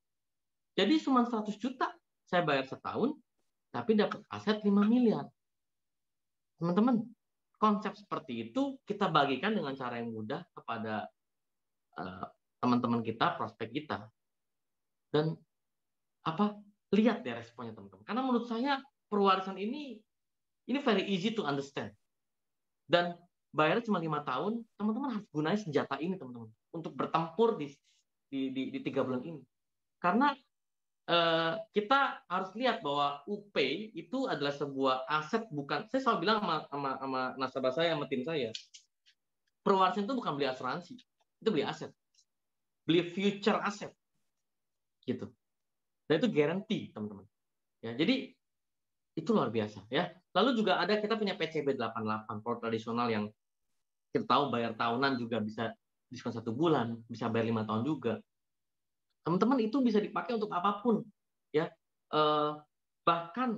Jadi cuma 100 juta saya bayar setahun, tapi dapat aset 5 miliar. Teman-teman, konsep seperti itu kita bagikan dengan cara yang mudah kepada teman-teman kita, prospek kita. Dan lihat deh responnya, teman-teman. Karena menurut saya pewarisan ini very easy to understand. Dan bayarnya cuma 5 tahun, teman-teman harus gunain senjata ini, teman-teman, untuk bertempur di 3 bulan ini. Karena kita harus lihat bahwa UP itu adalah sebuah aset, bukan, saya selalu bilang sama nasabah saya, sama tim saya, pewarisan itu bukan beli asuransi, itu beli aset, beli future aset, gitu. Dan itu guarantee, teman-teman. Ya, jadi itu luar biasa, ya. Lalu juga ada kita punya PCB 88, produk tradisional yang kita tahu bayar tahunan juga bisa diskon 1 bulan, bisa bayar 5 tahun juga. Teman-teman itu bisa dipakai untuk apapun, ya. Bahkan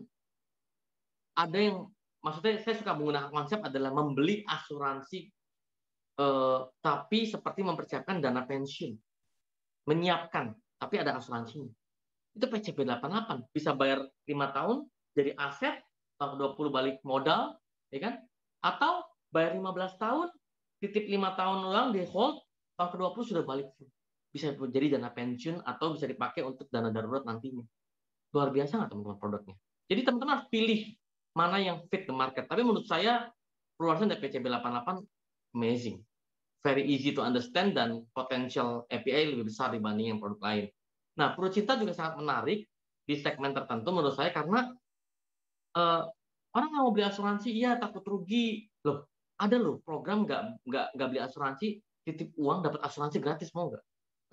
ada yang, maksudnya saya suka menggunakan konsep adalah membeli asuransi, tapi seperti mempersiapkan dana pensiun, menyiapkan, tapi ada asuransinya. Itu PCB 88, bisa bayar 5 tahun, jadi aset, tahun 20 balik modal, ya kan? Atau bayar 15 tahun, titip 5 tahun ulang di hold, tahun ke-20 sudah balik full. Bisa jadi dana pensiun atau bisa dipakai untuk dana darurat nantinya. Luar biasa nggak teman-teman produknya? Jadi teman-teman harus pilih mana yang fit the market. Tapi menurut saya peluasan dari PCB 88 amazing. Very easy to understand dan potensial API lebih besar dibanding yang produk lain. Nah, Purwacinta juga sangat menarik di segmen tertentu menurut saya karena orang nggak mau beli asuransi, iya takut rugi. Loh, ada loh program nggak beli asuransi, titip uang dapat asuransi gratis, mau nggak?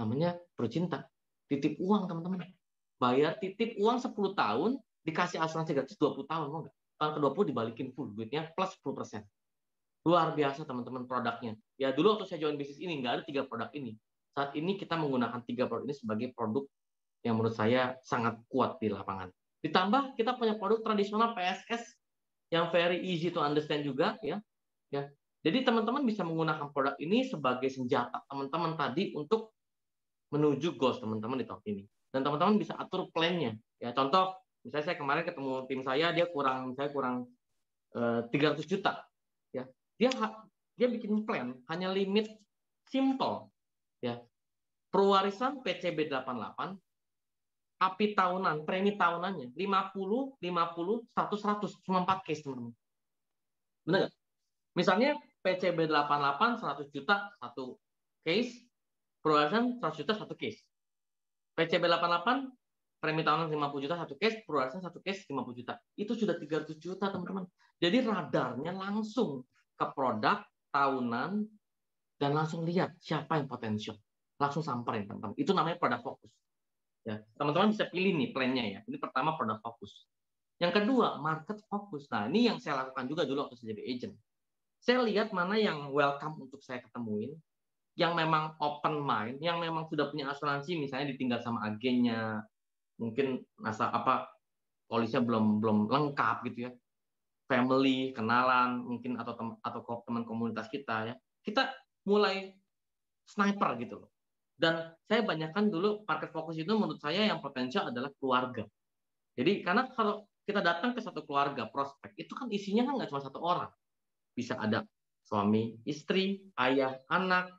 Namanya Purwacinta. Titip uang teman-teman. Bayar titip uang 10 tahun, dikasih asuransi gratis 20 tahun, mau nggak? Tahun ke-20 dibalikin full, duitnya plus 10%. Luar biasa teman-teman produknya. Ya dulu waktu saya join bisnis ini, nggak ada 3 produk ini. Saat ini kita menggunakan 3 produk ini sebagai produk yang menurut saya sangat kuat di lapangan. Ditambah kita punya produk tradisional PSS yang very easy to understand juga, ya. Jadi teman-teman bisa menggunakan produk ini sebagai senjata teman-teman tadi untuk menuju goals teman-teman di tahun ini. Dan teman-teman bisa atur plan-nya. Ya, contoh, misalnya saya kemarin ketemu tim saya, dia kurang 300 juta. Ya, dia bikin plan, hanya limit simple. Ya, perwarisan PCB 88, API tahunan, premi tahunannya 50, 50, 100, 100, cuma 4 case teman-teman. Benar nggak? Misalnya PCB 88 100 juta satu case, perwarisan 100 juta satu case. PCB 88 premi tahunan 50 juta satu case, perwarisan satu case 50 juta. Itu sudah 300 juta teman-teman. Jadi radarnya langsung ke produk tahunan dan langsung lihat siapa yang potensial. Langsung samperin teman-teman. Itu namanya produk fokus. Ya, teman-teman bisa pilih nih plannya ya. Ini pertama produk fokus. Yang kedua market fokus. Nah ini yang saya lakukan juga dulu waktu saya jadi agent. Saya lihat mana yang welcome untuk saya ketemuin, yang memang open mind, yang memang sudah punya asuransi, misalnya ditinggal sama agennya, mungkin polisnya belum lengkap gitu ya, family, kenalan, mungkin atau teman komunitas kita ya. Kita mulai sniper gitu loh. Dan saya banyakkan dulu market fokus itu menurut saya yang potensial adalah keluarga. Jadi karena kalau kita datang ke satu keluarga prospek itu kan isinya kan nggak cuma satu orang, bisa ada suami, istri, ayah, anak,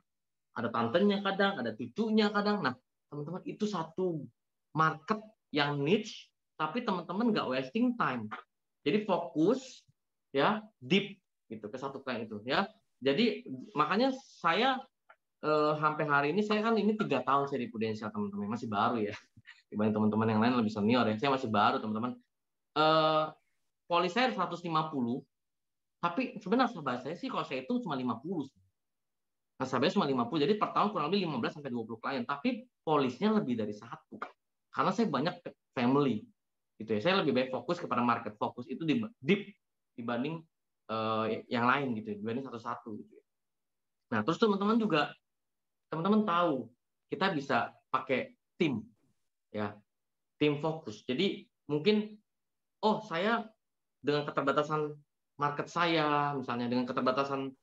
ada tantenya kadang, ada cucunya kadang. Nah teman-teman itu satu market yang niche, tapi teman-teman nggak wasting time. Jadi fokus ya deep gitu ke satu klien itu ya. Jadi makanya saya sampai hari ini saya kan ini 3 tahun saya di Prudential teman-teman, masih baru ya dibanding teman-teman yang lain lebih senior ya. Saya masih baru teman-teman. Polis saya 150, tapi sebenarnya nasabah saya sih kalau saya hitung cuma 50. Nasabahnya cuma 50, jadi per tahun kurang lebih 15 sampai 20 klien, tapi polisnya lebih dari 1. Karena saya banyak family gitu ya. Saya lebih baik fokus kepada market fokus itu deep dibanding yang lain gitu, dibanding satu-satu gitu ya. Nah, terus teman-teman juga tahu kita bisa pakai tim ya, tim fokus. Jadi mungkin saya dengan keterbatasan market saya, misalnya dengan keterbatasan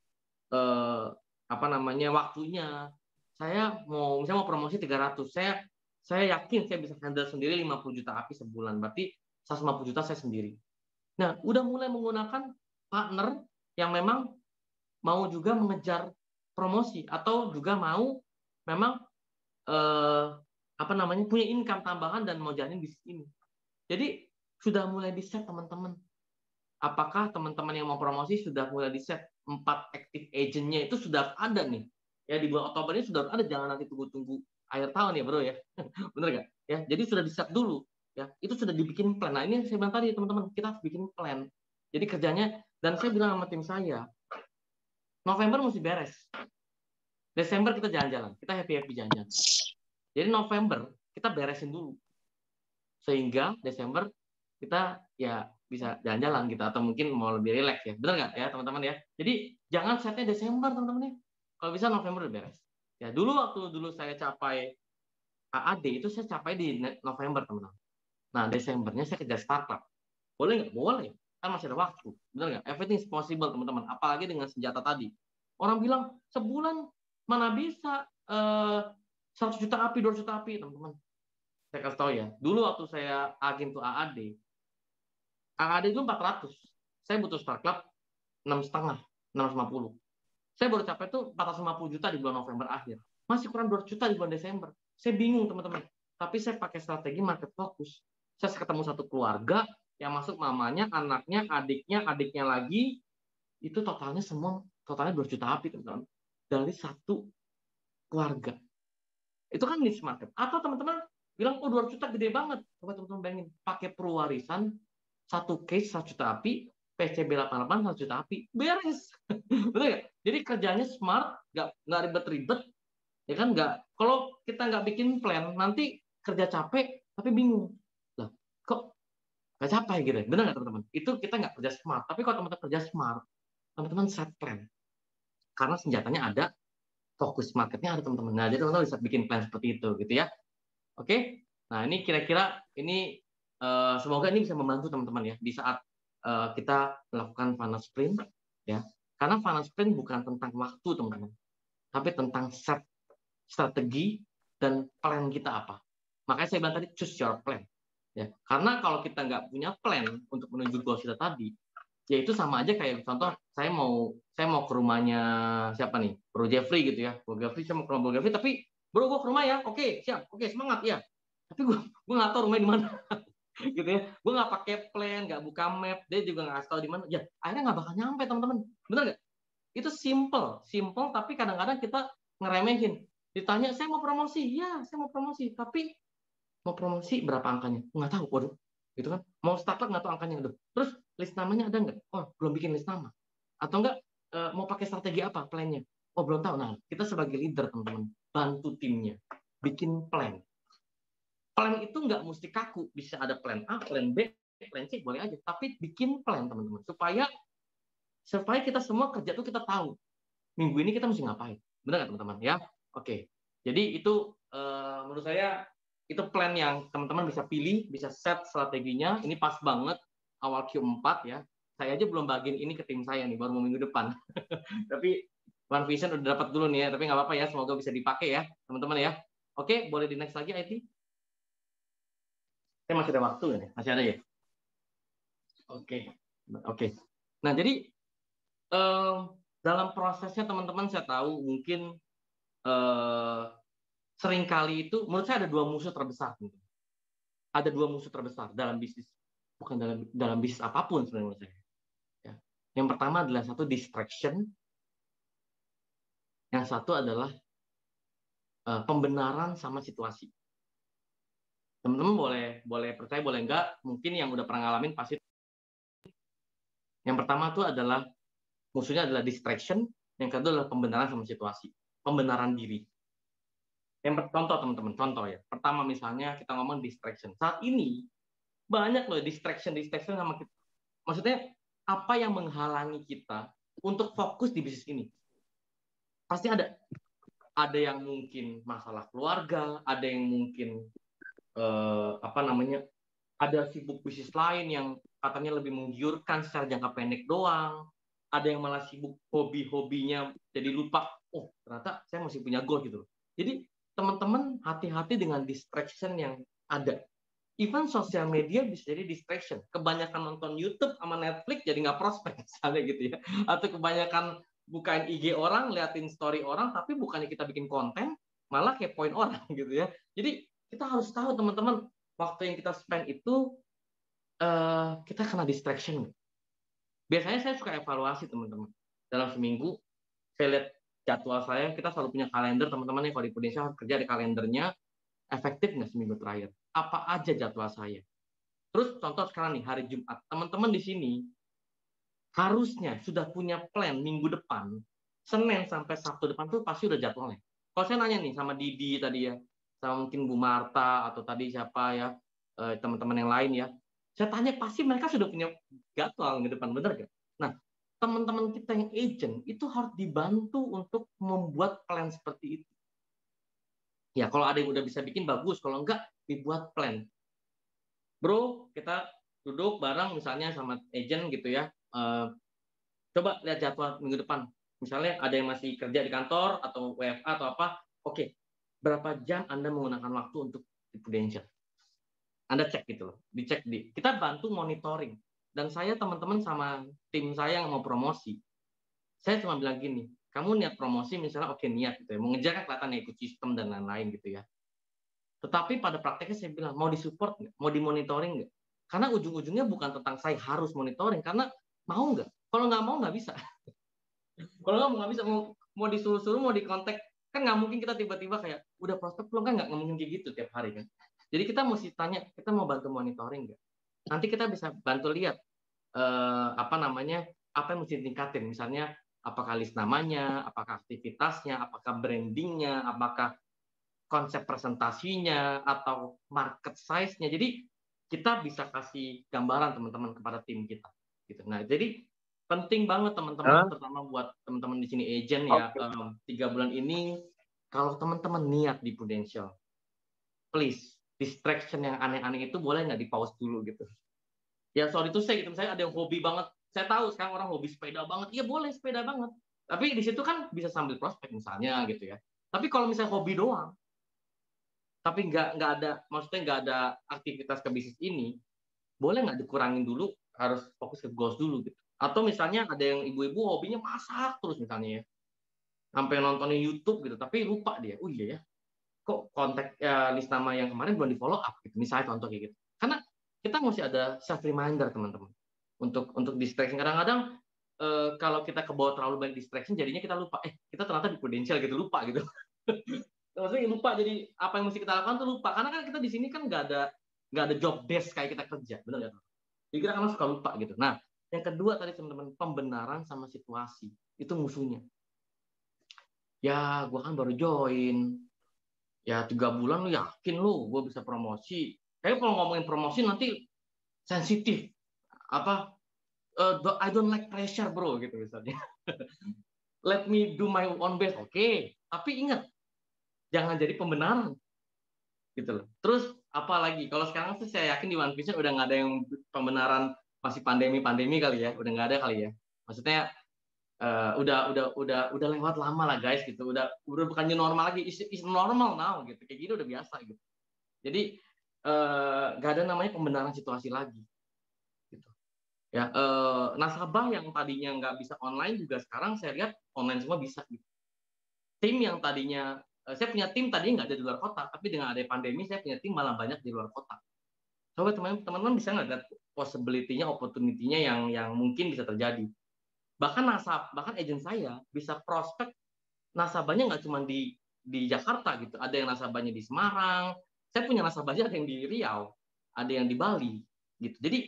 waktunya, saya misalnya mau promosi 300, saya yakin saya bisa handle sendiri 50 juta API sebulan, berarti 150 juta saya sendiri. Nah, udah mulai menggunakan partner yang memang mau juga mengejar promosi atau juga mau memang punya income tambahan dan mau jalanin bisnis ini. Jadi sudah mulai di-set teman-teman. Apakah teman-teman yang mau promosi sudah mulai di-set 4 active agent-nya itu sudah ada nih. Ya di bulan Oktober ini sudah ada, jangan nanti tunggu-tunggu akhir tahun ya, Bro ya. Bener nggak? Ya, jadi sudah di-set dulu. Ya, itu sudah dibikin plan. Nah, ini yang saya bilang tadi teman-teman, kita harus bikin plan. Jadi kerjanya, dan saya bilang sama tim saya, November mesti beres. Desember kita jalan-jalan, kita happy-happy jalan-jalan. Jadi November kita beresin dulu. Sehingga Desember kita ya bisa jalan-jalan gitu, atau mungkin mau lebih rileks ya. Benar nggak ya teman-teman ya? Jadi jangan setnya Desember teman-teman ya. Kalau bisa November udah beres. Ya waktu saya capai AAD itu saya capai di November teman-teman. Nah Desembernya saya kejar startup. Boleh nggak? Boleh. Kan masih ada waktu. Benar nggak? Everything is possible teman-teman. Apalagi dengan senjata tadi. Orang bilang sebulan mana bisa 100 juta API, 200 juta API teman-teman. Saya kasih tahu ya. Dulu waktu saya agent tuh AAD itu 400. Saya butuh start club 6,5, 650. Saya baru capai tuh 450 juta di bulan November akhir. Masih kurang 200 juta di bulan Desember. Saya bingung, teman-teman. Tapi saya pakai strategi market fokus. Saya ketemu satu keluarga yang masuk mamanya, anaknya, adiknya lagi. Itu totalnya 200 juta lebih, teman-teman. Dari satu keluarga. Itu kan niche market. Atau teman-teman bilang, oh 200 juta gede banget. Coba teman-teman bayangin. Pakai perwarisan, satu case 100 juta api, PCB 88 100 juta api. Beres. Betul nggak? Jadi kerjanya smart, nggak ribet-ribet. Ya kan nggak. Kalau kita nggak bikin plan, nanti kerja capek, tapi bingung. Lah, kok nggak capai gitu? Benar nggak teman-teman? Itu kita nggak kerja smart. Tapi kalau teman-teman kerja smart, teman-teman set plan. Karena senjatanya ada, fokus marketnya ada teman-teman. Nah, jadi teman-teman bisa bikin plan seperti itu, gitu ya. Oke, nah ini kira-kira ini semoga ini bisa membantu teman-teman ya di saat kita melakukan funnel sprint ya. Karena funnel sprint bukan tentang waktu teman-teman, tapi tentang set strategi dan plan kita apa. Makanya saya bilang tadi choose your plan ya. Karena kalau kita nggak punya plan untuk menuju goal kita tadi, ya itu sama aja kayak contoh saya mau ke rumahnya siapa nih, Bro Jeffrey gitu ya. Bro Jeffrey, saya mau ke rumah Bro Jeffrey, tapi bro gue ke rumah ya, oke siap, oke semangat ya. Tapi gue nggak tahu rumahnya di mana gitu ya. Gue nggak pakai plan, nggak buka map, dia juga nggak tahu di mana. Ya akhirnya nggak bakal nyampe teman-teman. Bener nggak? Itu simple tapi kadang-kadang kita ngeremehin. Ditanya saya mau promosi, ya saya mau promosi, tapi mau promosi berapa angkanya? Nggak tahu, waduh, gitu kan? Mau startup nggak tahu angkanya, aduh. Terus list namanya ada nggak? Oh, belum bikin list nama. Atau nggak mau pakai strategi apa plannya? Oh, belum tahu. Nah, kita sebagai leader teman-teman bantu timnya bikin plan. Plan itu nggak mesti kaku, bisa ada plan A, plan B, plan C boleh aja. Tapi bikin plan teman-teman supaya kita semua kerja tuh kita tahu minggu ini kita mesti ngapain. Benar nggak teman-teman ya? Oke. Jadi itu menurut saya itu plan yang teman-teman bisa pilih, bisa set strateginya. Ini pas banget awal Q4 ya. Saya aja belum bagiin ini ke tim saya nih, baru mau minggu depan. Tapi One Vision udah dapat dulu nih ya, tapi nggak apa-apa ya, semoga bisa dipakai ya, teman-teman ya. Oke, boleh di next lagi IT. Saya masih ada waktu ya, masih ada ya. Oke. Nah jadi dalam prosesnya teman-teman saya tahu mungkin seringkali itu menurut saya ada dua musuh terbesar. Ada dua musuh terbesar dalam bisnis, bukan dalam bisnis apapun sebenarnya menurut saya. Ya. Yang pertama adalah satu distraction, yang satu adalah pembenaran sama situasi. Teman-teman boleh percaya boleh enggak, mungkin yang udah pernah ngalamin pasti. Yang pertama itu adalah musuhnya adalah distraction, yang kedua adalah pembenaran sama situasi, pembenaran diri. Yang contoh teman-teman, contoh ya. Pertama misalnya kita ngomong distraction. Saat ini banyak loh distraction sama kita. Maksudnya apa yang menghalangi kita untuk fokus di bisnis ini? Pasti ada. Ada yang mungkin masalah keluarga, ada yang mungkin ada sibuk bisnis lain yang katanya lebih menggiurkan secara jangka pendek doang. Ada yang malah sibuk hobi-hobinya jadi lupa, oh ternyata saya masih punya goal gitu. Jadi teman-teman hati-hati dengan distraction yang ada. Even sosial media bisa jadi distraction. Kebanyakan nonton YouTube sama Netflix jadi nggak prospek misalnya gitu ya. Atau kebanyakan bukain IG orang, liatin story orang, tapi bukannya kita bikin konten, malah kepoin orang gitu ya. Jadi kita harus tahu teman-teman, waktu yang kita spend itu kita kena distraction. Biasanya saya suka evaluasi teman-teman. Dalam seminggu saya lihat jadwal saya, kita selalu punya kalender teman-teman yang kalau di Indonesia kerja di kalendernya, efektif nggak seminggu terakhir? Apa aja jadwal saya? Terus contoh sekarang nih hari Jumat, teman-teman di sini harusnya sudah punya plan minggu depan, Senin sampai Sabtu depan tuh pasti udah jadwalnya. Kalau saya nanya nih sama Didi tadi ya, sama mungkin Bu Marta atau tadi siapa ya, teman-teman yang lain ya, saya tanya pasti mereka sudah punya jadwal minggu depan, bener gak? Nah, teman-teman kita yang agent itu harus dibantu untuk membuat plan seperti itu. Ya, kalau ada yang udah bisa bikin bagus, kalau enggak dibuat plan. Bro, kita duduk bareng misalnya sama agent gitu ya. Coba lihat jadwal minggu depan. Misalnya ada yang masih kerja di kantor atau WFA atau apa. Oke, berapa jam Anda menggunakan waktu untuk di Prudential? Anda cek gitu loh. Dicek kita bantu monitoring. Dan saya teman-teman sama tim saya yang mau promosi, saya cuma bilang gini, Kamu niat promosi misalnya, oke niat gitu ya, mau ngejar kan kelihatan ya, ikut sistem dan lain-lain gitu ya. Tetapi pada prakteknya saya bilang, mau disupport nggak? Mau dimonitoring nggak? Karena ujung-ujungnya bukan tentang saya harus monitoring, karena mau nggak? Kalau nggak mau nggak bisa. Kalau nggak bisa, mau disuruh-suruh, mau dikontak, kan nggak mungkin kita tiba-tiba kayak, udah prospek belum, kan nggak mungkin kayak gitu tiap hari kan. Jadi kita mesti tanya, kita mau bantu monitoring nggak? Nanti kita bisa bantu lihat apa namanya, apa yang mesti ditingkatin. Misalnya, apakah list namanya, apakah aktivitasnya, apakah brandingnya, apakah konsep presentasinya, atau market size-nya. Jadi kita bisa kasih gambaran teman-teman kepada tim kita. Gitu. Nah, jadi penting banget teman-teman, terutama buat teman-teman di sini agent ya, 3 bulan ini, kalau teman-teman niat di Prudential, please, distraction yang aneh-aneh itu boleh nggak di-pause dulu gitu. Ya, sorry itu saya gitu, misalnya ada yang hobi banget, saya tahu sekarang orang hobi sepeda banget, iya boleh sepeda banget. Tapi di situ kan bisa sambil prospek misalnya gitu ya. Tapi kalau misalnya hobi doang, tapi nggak ada, maksudnya nggak ada aktivitas ke bisnis ini, boleh nggak dikurangin dulu, harus fokus ke goals dulu gitu. Atau misalnya ada yang ibu-ibu hobinya masak terus misalnya ya, sampai nontonin YouTube gitu, tapi lupa dia, oh iya ya, kok kontak list nama yang kemarin belum di follow up gitu, misalnya contoh kayak gitu. Karena kita mesti ada self reminder teman-teman untuk distraction. Kadang-kadang kalau kita kebawa terlalu banyak distraction, jadinya kita lupa, kita ternyata di Prudential gitu, lupa gitu. Maksudnya lupa, jadi apa yang mesti kita lakukan tuh lupa, karena kan kita di sini kan nggak ada job desk kayak kita kerja, benar nggak? Jadi kita kan suka lupa gitu. Nah, yang kedua tadi teman-teman, pembenaran sama situasi itu musuhnya. Ya, gua kan baru join, ya 3 bulan lu yakin lu gue bisa promosi? Kayak kalau ngomongin promosi nanti sensitif, apa I don't like pressure bro gitu misalnya. Let me do my own best, oke. Tapi ingat, jangan jadi pembenaran gitu loh. Terus apalagi kalau sekarang sih saya yakin di One Vision udah nggak ada yang pembenaran masih pandemi kali ya, udah nggak ada kali ya. Maksudnya udah lewat lama lah guys gitu, udah bukannya normal lagi, is normal now gitu, kayak gini udah biasa gitu. Jadi nggak ada namanya pembenaran situasi lagi gitu ya. Nasabah yang tadinya nggak bisa online juga sekarang saya lihat online semua bisa gitu. Tim yang tadinya saya punya tim tadinya nggak ada di luar kota, tapi dengan ada pandemi saya punya tim malah banyak di luar kota. Coba teman-teman bisa nggak lihat possibility-nya, opportunity-nya yang mungkin bisa terjadi. Bahkan agent saya bisa prospek nasabahnya nggak cuma di Jakarta gitu, ada yang nasabahnya di Semarang, saya punya nasabahnya ada yang di Riau, ada yang di Bali gitu. Jadi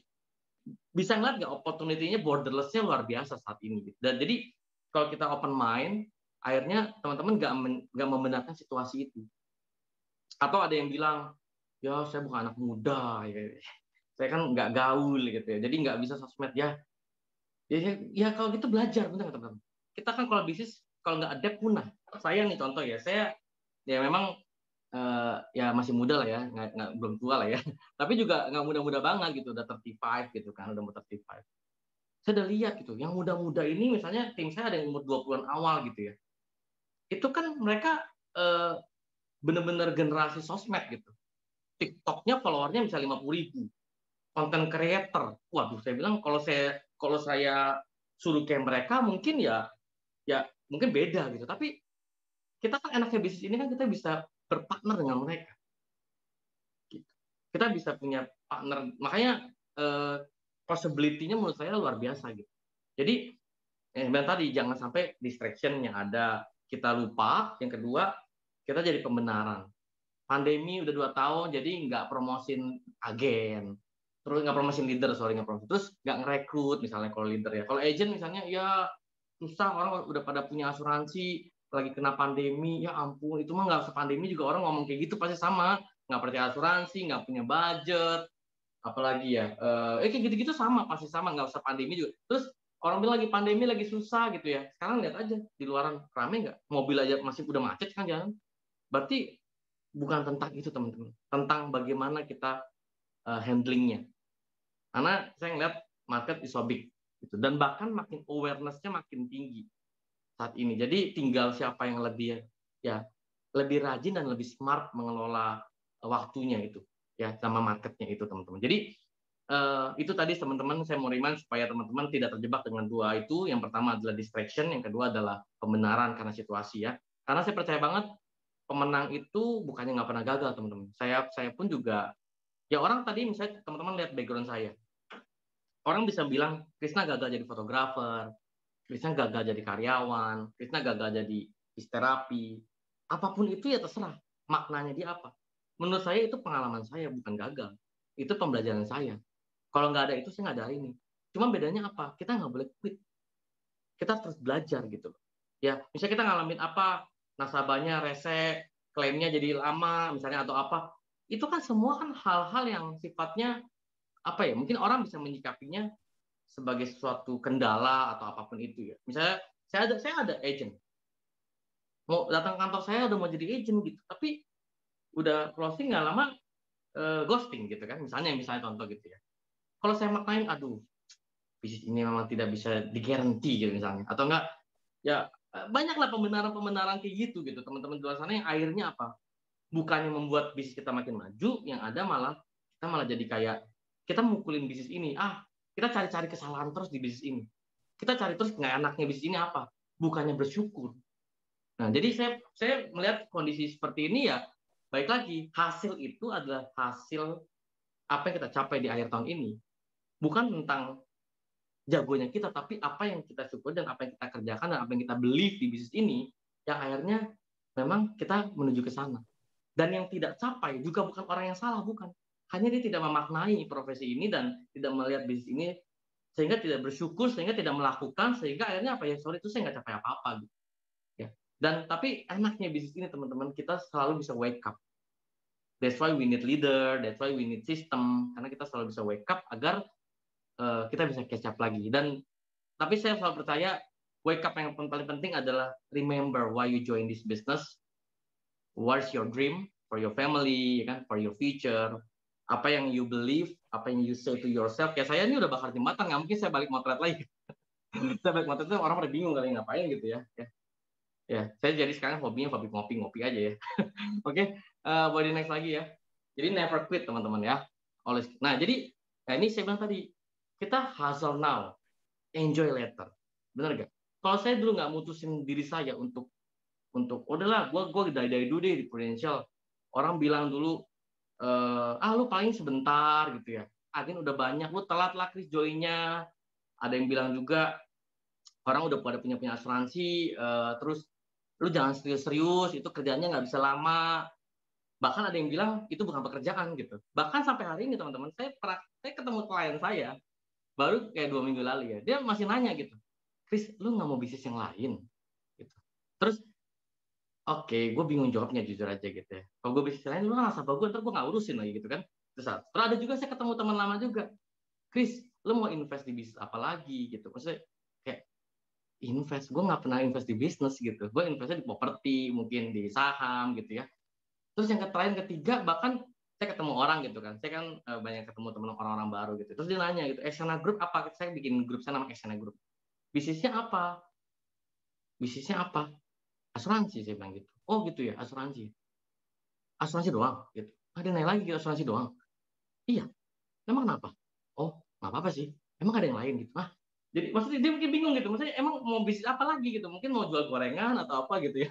bisa ngeliat nggak opportunity-nya, borderless-nya luar biasa saat ini gitu. Dan jadi kalau kita open mind, akhirnya teman-teman nggak membenarkan situasi itu. Atau ada yang bilang, ya saya bukan anak muda, ya. Saya kan nggak gaul gitu ya, jadi nggak bisa sosmed ya. Ya kalau gitu belajar, benar nggak teman-teman? Kita kan kalau bisnis, kalau nggak adapt punah. Saya nih contoh ya, saya ya memang ya masih muda lah ya, belum tua lah ya. Tapi juga nggak muda-muda banget gitu, udah 35 gitu kan, udah mau 35. Saya udah lihat gitu, yang muda-muda ini misalnya tim saya ada yang umur 20-an awal gitu ya. Itu kan mereka bener-bener generasi sosmed gitu. TikToknya followernya bisa 50.000. Content creator, waduh saya bilang kalau saya suruh kayak mereka mungkin ya mungkin beda gitu. Tapi kita kan enaknya bisnis ini kan kita bisa berpartner dengan mereka. Kita bisa punya partner, makanya possibility-nya menurut saya luar biasa gitu. Jadi tadi jangan sampai distraction yang ada kita lupa. Yang kedua, kita jadi pembenaran. Pandemi udah 2 tahun, jadi nggak promosin agen, terus nggak promosin leader, terus nggak ngerekrut misalnya kalau leader ya. Kalau agent misalnya ya susah, orang udah pada punya asuransi, lagi kena pandemi, ya ampun, itu mah nggak usah pandemi juga orang ngomong kayak gitu pasti sama, nggak percaya asuransi, nggak punya budget, apalagi ya, kayak gitu-gitu sama, pasti sama, nggak usah pandemi juga. Terus orang bilang lagi pandemi lagi susah gitu ya, sekarang lihat aja di luaran rame nggak, mobil aja masih udah macet kan jalan. Berarti bukan tentang itu teman-teman, tentang bagaimana kita handlingnya. Karena saya ngeliat market is so big gitu. Dan bahkan makin awareness-nya makin tinggi saat ini. Jadi tinggal siapa yang lebih rajin dan lebih smart mengelola waktunya itu ya, sama marketnya itu teman-teman. Jadi itu tadi teman-teman saya mau remind supaya teman-teman tidak terjebak dengan dua itu. Yang pertama adalah distraction, yang kedua adalah pembenaran karena situasi ya. Karena saya percaya banget pemenang itu bukannya nggak pernah gagal teman-teman. Saya pun juga ya orang tadi misalnya teman-teman lihat background saya. Orang bisa bilang Krisna gagal jadi fotografer, Krisna gagal jadi karyawan, Krisna gagal jadi terapi. Apapun itu ya terserah. Maknanya dia apa? Menurut saya itu pengalaman saya, bukan gagal. Itu pembelajaran saya. Kalau nggak ada itu, saya nggak ada ini. Cuma bedanya apa? Kita nggak boleh quit. Kita terus belajar gitu. Ya, misalnya kita ngalamin apa, nasabahnya rese, klaimnya jadi lama, misalnya atau apa. Itu kan semua kan hal-hal yang sifatnya apa ya? Mungkin orang bisa menyikapinya sebagai suatu kendala atau apapun itu ya. Misalnya saya ada agent. Mau datang kantor saya udah mau jadi agent gitu. Tapi udah closing nggak lama ghosting gitu kan. Misalnya contoh gitu ya. Kalau saya maknain, aduh, bisnis ini memang tidak bisa digaranti gitu misalnya. Atau enggak, ya banyaklah pembenaran-pembenaran kayak gitu teman-teman di luar sana yang akhirnya apa? Bukannya membuat bisnis kita makin maju, yang ada kita malah jadi kayak kita mukulin bisnis ini. Kita cari-cari kesalahan terus di bisnis ini. Kita cari terus nggak enaknya bisnis ini apa? Bukannya bersyukur. Nah, jadi saya melihat kondisi seperti ini ya, baik lagi hasil itu adalah hasil apa yang kita capai di akhir tahun ini. Bukan tentang jagonya kita, tapi apa yang kita syukur dan apa yang kita kerjakan dan apa yang kita believe di bisnis ini, yang akhirnya memang kita menuju ke sana. Dan yang tidak capai juga bukan orang yang salah, bukan. Hanya dia tidak memaknai profesi ini dan tidak melihat bisnis ini, sehingga tidak bersyukur, sehingga tidak melakukan, sehingga akhirnya apa ya, sorry itu saya nggak capai apa-apa gitu. Ya. Dan tapi enaknya bisnis ini teman-teman, kita selalu bisa wake up. That's why we need leader, that's why we need system, karena kita selalu bisa wake up agar kita bisa catch up lagi. Dan tapi saya selalu percaya wake up yang paling penting adalah remember why you join this business, what's your dream for your family, ya kan, for your future, apa yang you believe, apa yang you say to yourself. Ya saya ini udah bakar jembatan, nggak mungkin saya balik motret lagi. Saya balik motret itu orang pada bingung kali ngapain gitu ya. Ya, saya jadi sekarang hobi ngopi aja ya. Oke, body next lagi ya. Jadi never quit teman-teman ya. Nah jadi ini saya bilang tadi kita hustle now, enjoy later. Benar gak? Kalau saya dulu nggak mutusin diri saya untuk udahlah, gue dari dulu deh di Prudential. Orang bilang dulu, lu paling sebentar gitu ya. Agen udah banyak, lu telat lah Chris joinnya. Ada yang bilang juga orang udah pada punya asuransi, terus lu jangan serius-serius, itu kerjanya nggak bisa lama. Bahkan ada yang bilang itu bukan pekerjaan gitu. Bahkan sampai hari ini teman-teman, saya ketemu klien saya baru kayak 2 minggu lalu ya, dia masih nanya gitu, Chris, lu nggak mau bisnis yang lain? Gitu. Terus, oke, gue bingung jawabnya jujur aja gitu ya. Kalau gue bisnis yang lain, lu kan nasabah gue, ntar gue nggak urusin lagi gitu kan. Terus ada juga saya ketemu teman lama juga, Chris, lu mau invest di bisnis apa lagi gitu? Maksudnya kayak invest, gue nggak pernah invest di bisnis gitu. Gue investnya di properti, mungkin di saham gitu ya. Terus yang ketiga, bahkan saya ketemu orang gitu kan, saya kan banyak ketemu teman orang-orang baru gitu. Terus dia nanya gitu, Exana Group apa? Saya bikin grup saya nama Exana Group. Bisnisnya apa? Asuransi, saya bilang gitu. Oh gitu ya, asuransi. Asuransi doang gitu. Dia nanya lagi gitu, asuransi doang. Iya, emang kenapa? Oh, nggak apa-apa sih. Emang ada yang lain gitu. Jadi maksudnya dia mungkin bingung gitu. Maksudnya emang mau bisnis apa lagi gitu? Mungkin mau jual gorengan atau apa gitu ya.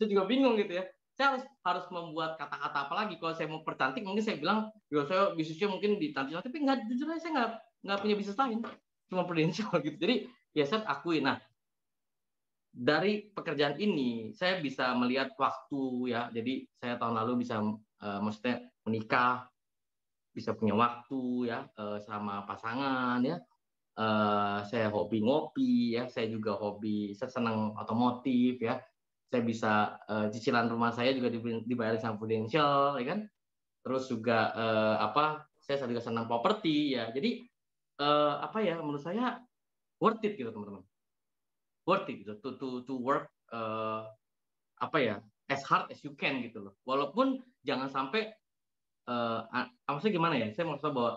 Saya juga bingung gitu ya. Saya harus membuat kata-kata apa lagi. Kalau saya mau percantik, mungkin saya bilang, ya saya bisnisnya mungkin dicantik, tapi nggak, jujur aja saya nggak punya bisnis lain, cuma Prudential gitu. Jadi ya saya akui. Nah, dari pekerjaan ini saya bisa melihat waktu ya. Jadi saya tahun lalu bisa maksudnya menikah, bisa punya waktu ya sama pasangan ya. Saya hobi ngopi ya, saya juga saya senang otomotif ya. Saya bisa cicilan rumah saya juga dibayar sama Prudential ya kan. Terus juga saya juga senang properti ya. Jadi apa ya, menurut saya worth it gitu teman-teman. Worth it gitu to work apa ya, as hard as you can gitu loh. Walaupun jangan sampai maksudnya gimana ya? Saya maksudnya bahwa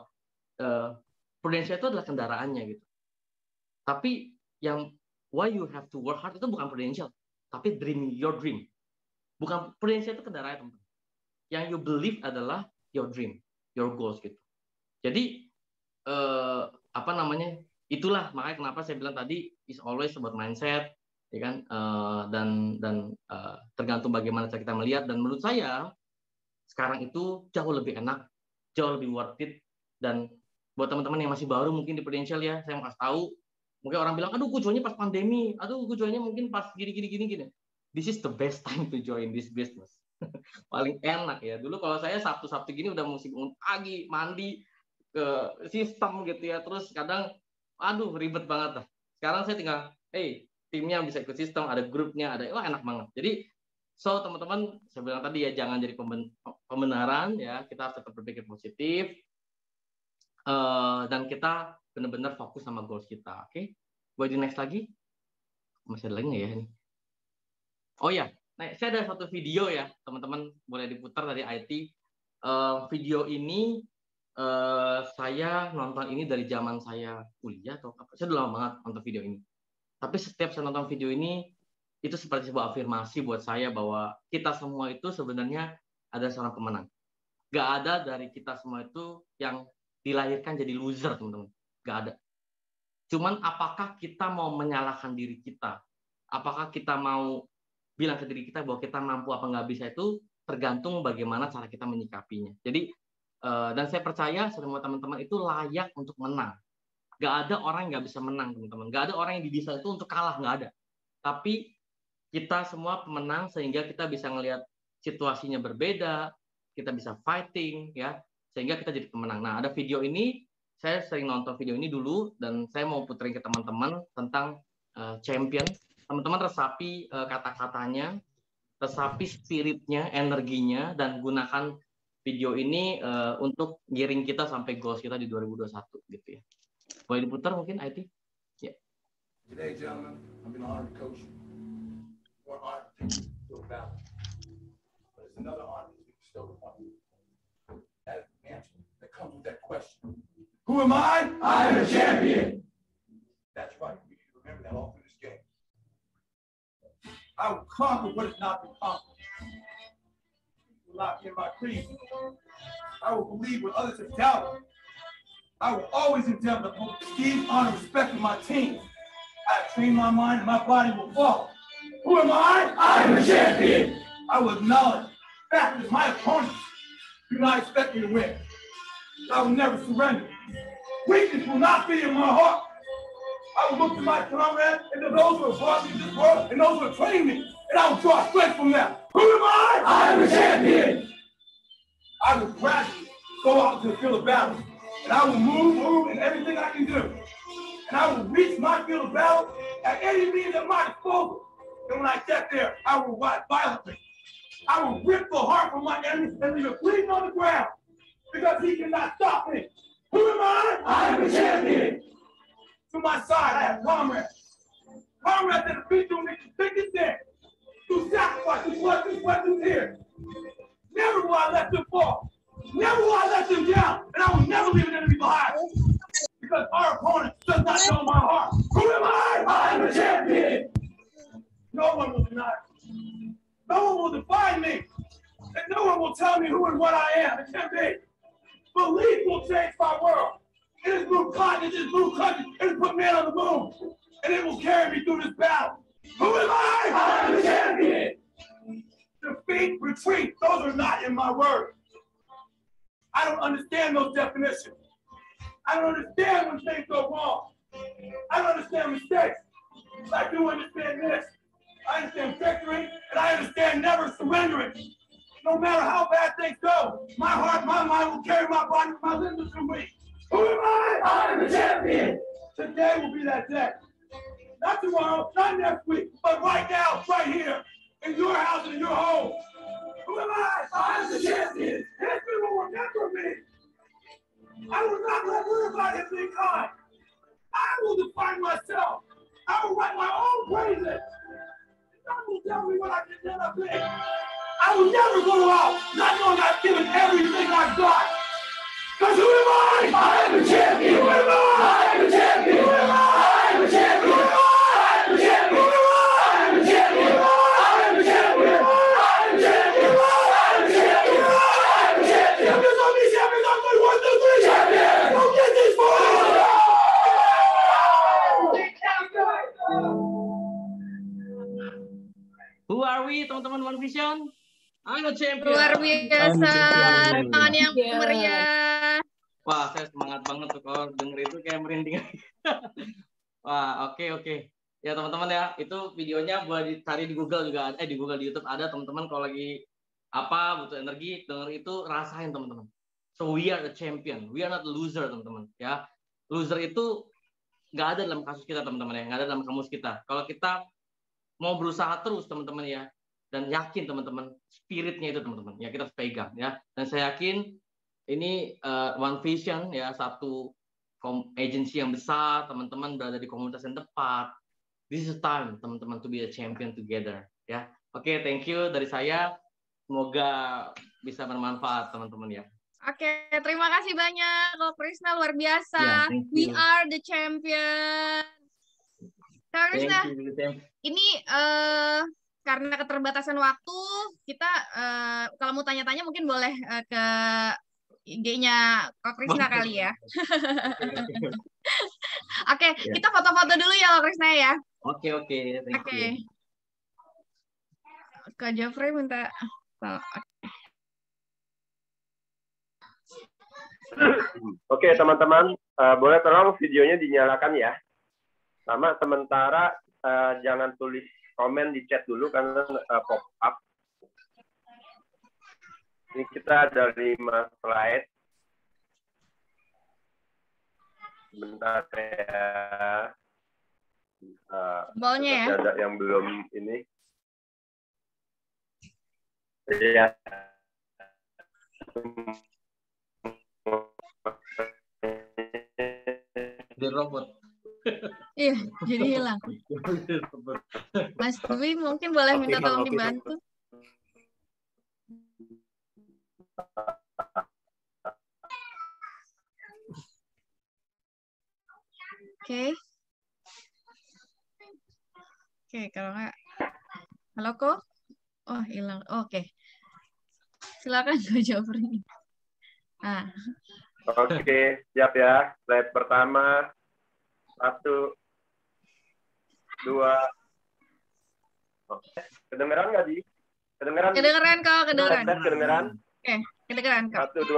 Prudential itu adalah kendaraannya gitu. Tapi yang why you have to work hard itu bukan Prudential, tapi your dream. Bukan Prudential itu kendaraan teman-teman. Yang you believe adalah your dream, your goals gitu. Jadi apa namanya, itulah makanya kenapa saya bilang tadi is always about mindset, ya kan, dan tergantung bagaimana cara kita melihat. Dan menurut saya sekarang itu jauh lebih enak, jauh lebih worth it. Dan buat teman-teman yang masih baru mungkin di Prudential ya, saya mau kasih tahu, mungkin orang bilang, aduh gue joinnya pas pandemi, aduh gue joinnya mungkin pas gini. This is the best time to join this business. Paling enak ya. Dulu kalau saya Sabtu gini udah mesti bangun pagi, mandi, ke sistem gitu ya. Terus kadang, aduh ribet banget dah. Sekarang saya tinggal, timnya bisa ikut sistem, ada grupnya, ada, wah enak banget. Jadi, so teman-teman, saya bilang tadi ya, jangan jadi pembenaran ya. Kita harus tetap berpikir positif. Dan kita benar-benar fokus sama goals kita. Oke? Boleh di next lagi? Masih ada lagi nggak ya ini? Oh ya, nah, saya ada satu video ya, teman-teman boleh diputar dari IT. Video ini saya nonton ini dari zaman saya kuliah atau apa. Saya udah lama banget nonton video ini. Tapi setiap saya nonton video ini, itu seperti sebuah afirmasi buat saya bahwa kita semua itu sebenarnya ada seorang pemenang. Gak ada dari kita semua itu yang dilahirkan jadi loser, teman-teman. Gak ada. Cuman apakah kita mau menyalahkan diri kita? Apakah kita mau bilang ke diri kita bahwa kita mampu apa nggak bisa, itu tergantung bagaimana cara kita menyikapinya. Jadi, dan saya percaya semua teman-teman itu layak untuk menang. Gak ada orang yang nggak bisa menang, teman-teman. Gak ada orang yang bisa itu untuk kalah, nggak ada. Tapi kita semua pemenang sehingga kita bisa ngelihat situasinya berbeda, kita bisa fighting, ya, sehingga kita jadi pemenang. Nah, ada video ini, saya sering nonton video ini dulu, dan saya mau puterin ke teman-teman tentang champion. Teman-teman resapi kata-katanya, resapi spiritnya, energinya, dan gunakan video ini untuk giring kita sampai goals kita di 2021 gitu ya. Boleh diputar mungkin IT? Ya. Today, gentlemen, I've been honored to coach you. More honored to take you to a battle. But there's another honor that's been bestowed upon you. That answer that comes with that question. Who am I? I am a champion. That's right. You need to remember that all through this game. I will conquer what has not been conquered. I will not be in my creed. I will believe what others have doubted. I will always endeavor to hold esteem, honor, respect of my team. I train my mind and my body will follow. Who am I? I am a champion. I will acknowledge the fact that my opponents do not expect me to win. I will never surrender. Weakness will not be in my heart. I will look to my comrades and to those who have brought me to this world and those who have trained me, and I will draw strength from them. Who am I? I am a champion. I will gradually go out to the field of battle, and I will move in everything I can do. And I will reach my field of battle at any means at my disposal. And when I get there, I will fight violently. I will rip the heart from my enemy and leave it bleeding on the ground, because he cannot stop me. Who am I? I am a champion. To my side, I have comrades. Comrades that have been through me thick and thin, through sacrifice, through blood, through sweat, through tears. Never will I let them fall. Never will I let them down. And I will never leave an enemy behind. Because our opponent does not know my heart. Who am I? I am a champion. No one will deny me. No one will define me. And no one will tell me who and what I am. It can be. Belief will change my world. It has moved continents, it has moved countries, it has put man on the moon. And it will carry me through this battle. Who am I? I am a champion. Defeat, retreat, those are not in my words. I don't understand those definitions. I don't understand when things go wrong. I don't understand mistakes. But I do understand this. I understand victory, and I understand never surrendering. No matter how bad things go, my heart, my mind will carry my body, my limbs through me. Who am I? I am a champion. Today will be that day. Not tomorrow, not next week, but right now, right here, in your house and in your home. Who am I? I am the champion. History will remember me. I will not let everybody be kind. I will define myself. I will write my own praises. God will tell me what I can never be. I will never go out not knowing I've given everything I've got. Because who am I? I am a champion. Who am I? I am a champion. Who am I? I am a champion. Who am I? I am a champion. Who am I? I am a champion. I am a champion. I am a champion. I am a champion. I am a champion. Champions on me, champions on me. 1, 2, 3. Champions. Don't get this for Vision. I'm a champion. Luar biasa. Tangan yang meriah. Wah, saya semangat banget tuh kalau denger itu kayak merinding. Wah, oke. Ya teman-teman ya, itu videonya boleh dicari di Google juga ada, di Google, di YouTube ada. Teman-teman kalau lagi butuh energi, denger itu rasain teman-teman. So we are the champion, we are not the loser teman-teman. Ya, loser itu nggak ada dalam kasus kita teman-teman ya, nggak ada dalam kamus kita. Kalau kita mau berusaha terus teman-teman ya, dan yakin teman-teman, spiritnya itu teman-teman ya kita harus pegang ya. Dan saya yakin ini One Vision ya, satu agensi yang besar, teman-teman berada di komunitas yang tepat. This is time teman-teman to be a champion together ya. Oke, thank you dari saya. Semoga bisa bermanfaat teman-teman ya. Oke, terima kasih banyak Kak Krisna, luar biasa. We are the champion. Kak Krisna, ini karena keterbatasan waktu, kita kalau mau tanya-tanya mungkin boleh ke IG-nya Kak Krisna kali ya. Oke, kita foto-foto dulu ya Kak Krisna ya. Oke, thank you. Kak Jeffrey minta. Oke, teman-teman, boleh tolong videonya dinyalakan ya. Sama sementara jangan tulis komen di chat dulu karena pop up. Ini kita ada 5 slide. Bentar ya. Bolnya ya. Ada yang belum ini. Ya. Di robot. Iya, jadi hilang. Mas Dwi mungkin boleh minta tolong dibantu. Oke, kalau nggak, halo kok? Oh, hilang. Oke. Silakan Kak Jofri. Oke, siap ya. Slide pertama. 1, 2. Kedengeran nggak, Di? Kedengeran? Kedengeran kok, kedengeran. Kedengeran? Oke, kedengeran kok. 1, 2.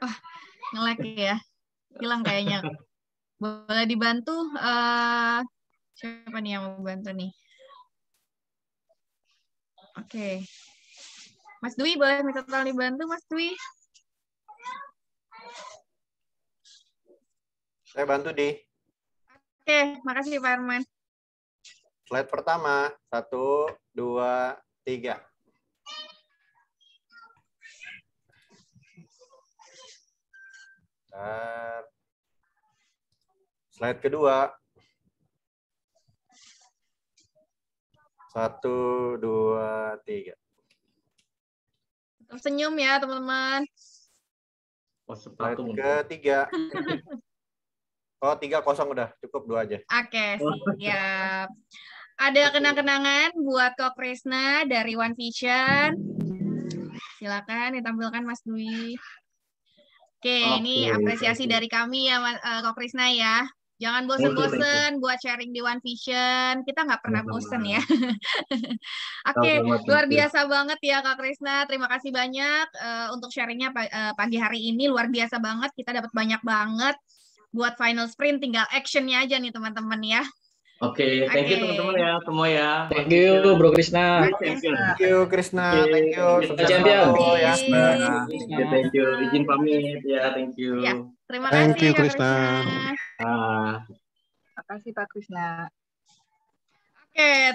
Wah, nge-lag ya. Hilang kayaknya. Boleh dibantu? Siapa nih yang mau bantu nih? Oke. Mas Dwi, boleh minta tolong dibantu, Mas Dwi? Saya bantu, Di. Oke, makasih Pak Arman. Slide pertama, 1, 2, 3. Slide kedua. 1, 2, 3. Senyum ya, teman-teman. Slide ketiga. Oh, 3 kosong udah. Cukup 2 aja. Oke, siap. Ada kenang-kenangan buat Kak Krisna dari One Vision. Silakan ditampilkan Mas Dwi. Oke, ini apresiasi dari kami ya Kak Krisna ya. Jangan bosen-bosen buat sharing di One Vision. Kita nggak pernah bosen ya. Oke, luar biasa banget ya Kak Krisna. Terima kasih banyak untuk sharingnya pagi hari ini. Luar biasa banget. Kita dapat banyak banget. Buat final sprint tinggal actionnya aja nih teman-teman ya. Oke, thank you teman-teman ya semua ya. Thank you Bro Krisna. Thank you Krisna. Thank you. Champion. Ya. Thank you. Izin pamit ya. Thank you. Ya, terima kasih Thank you, Kak Krisna. Krisna. Terima kasih Pak Krisna. Oke,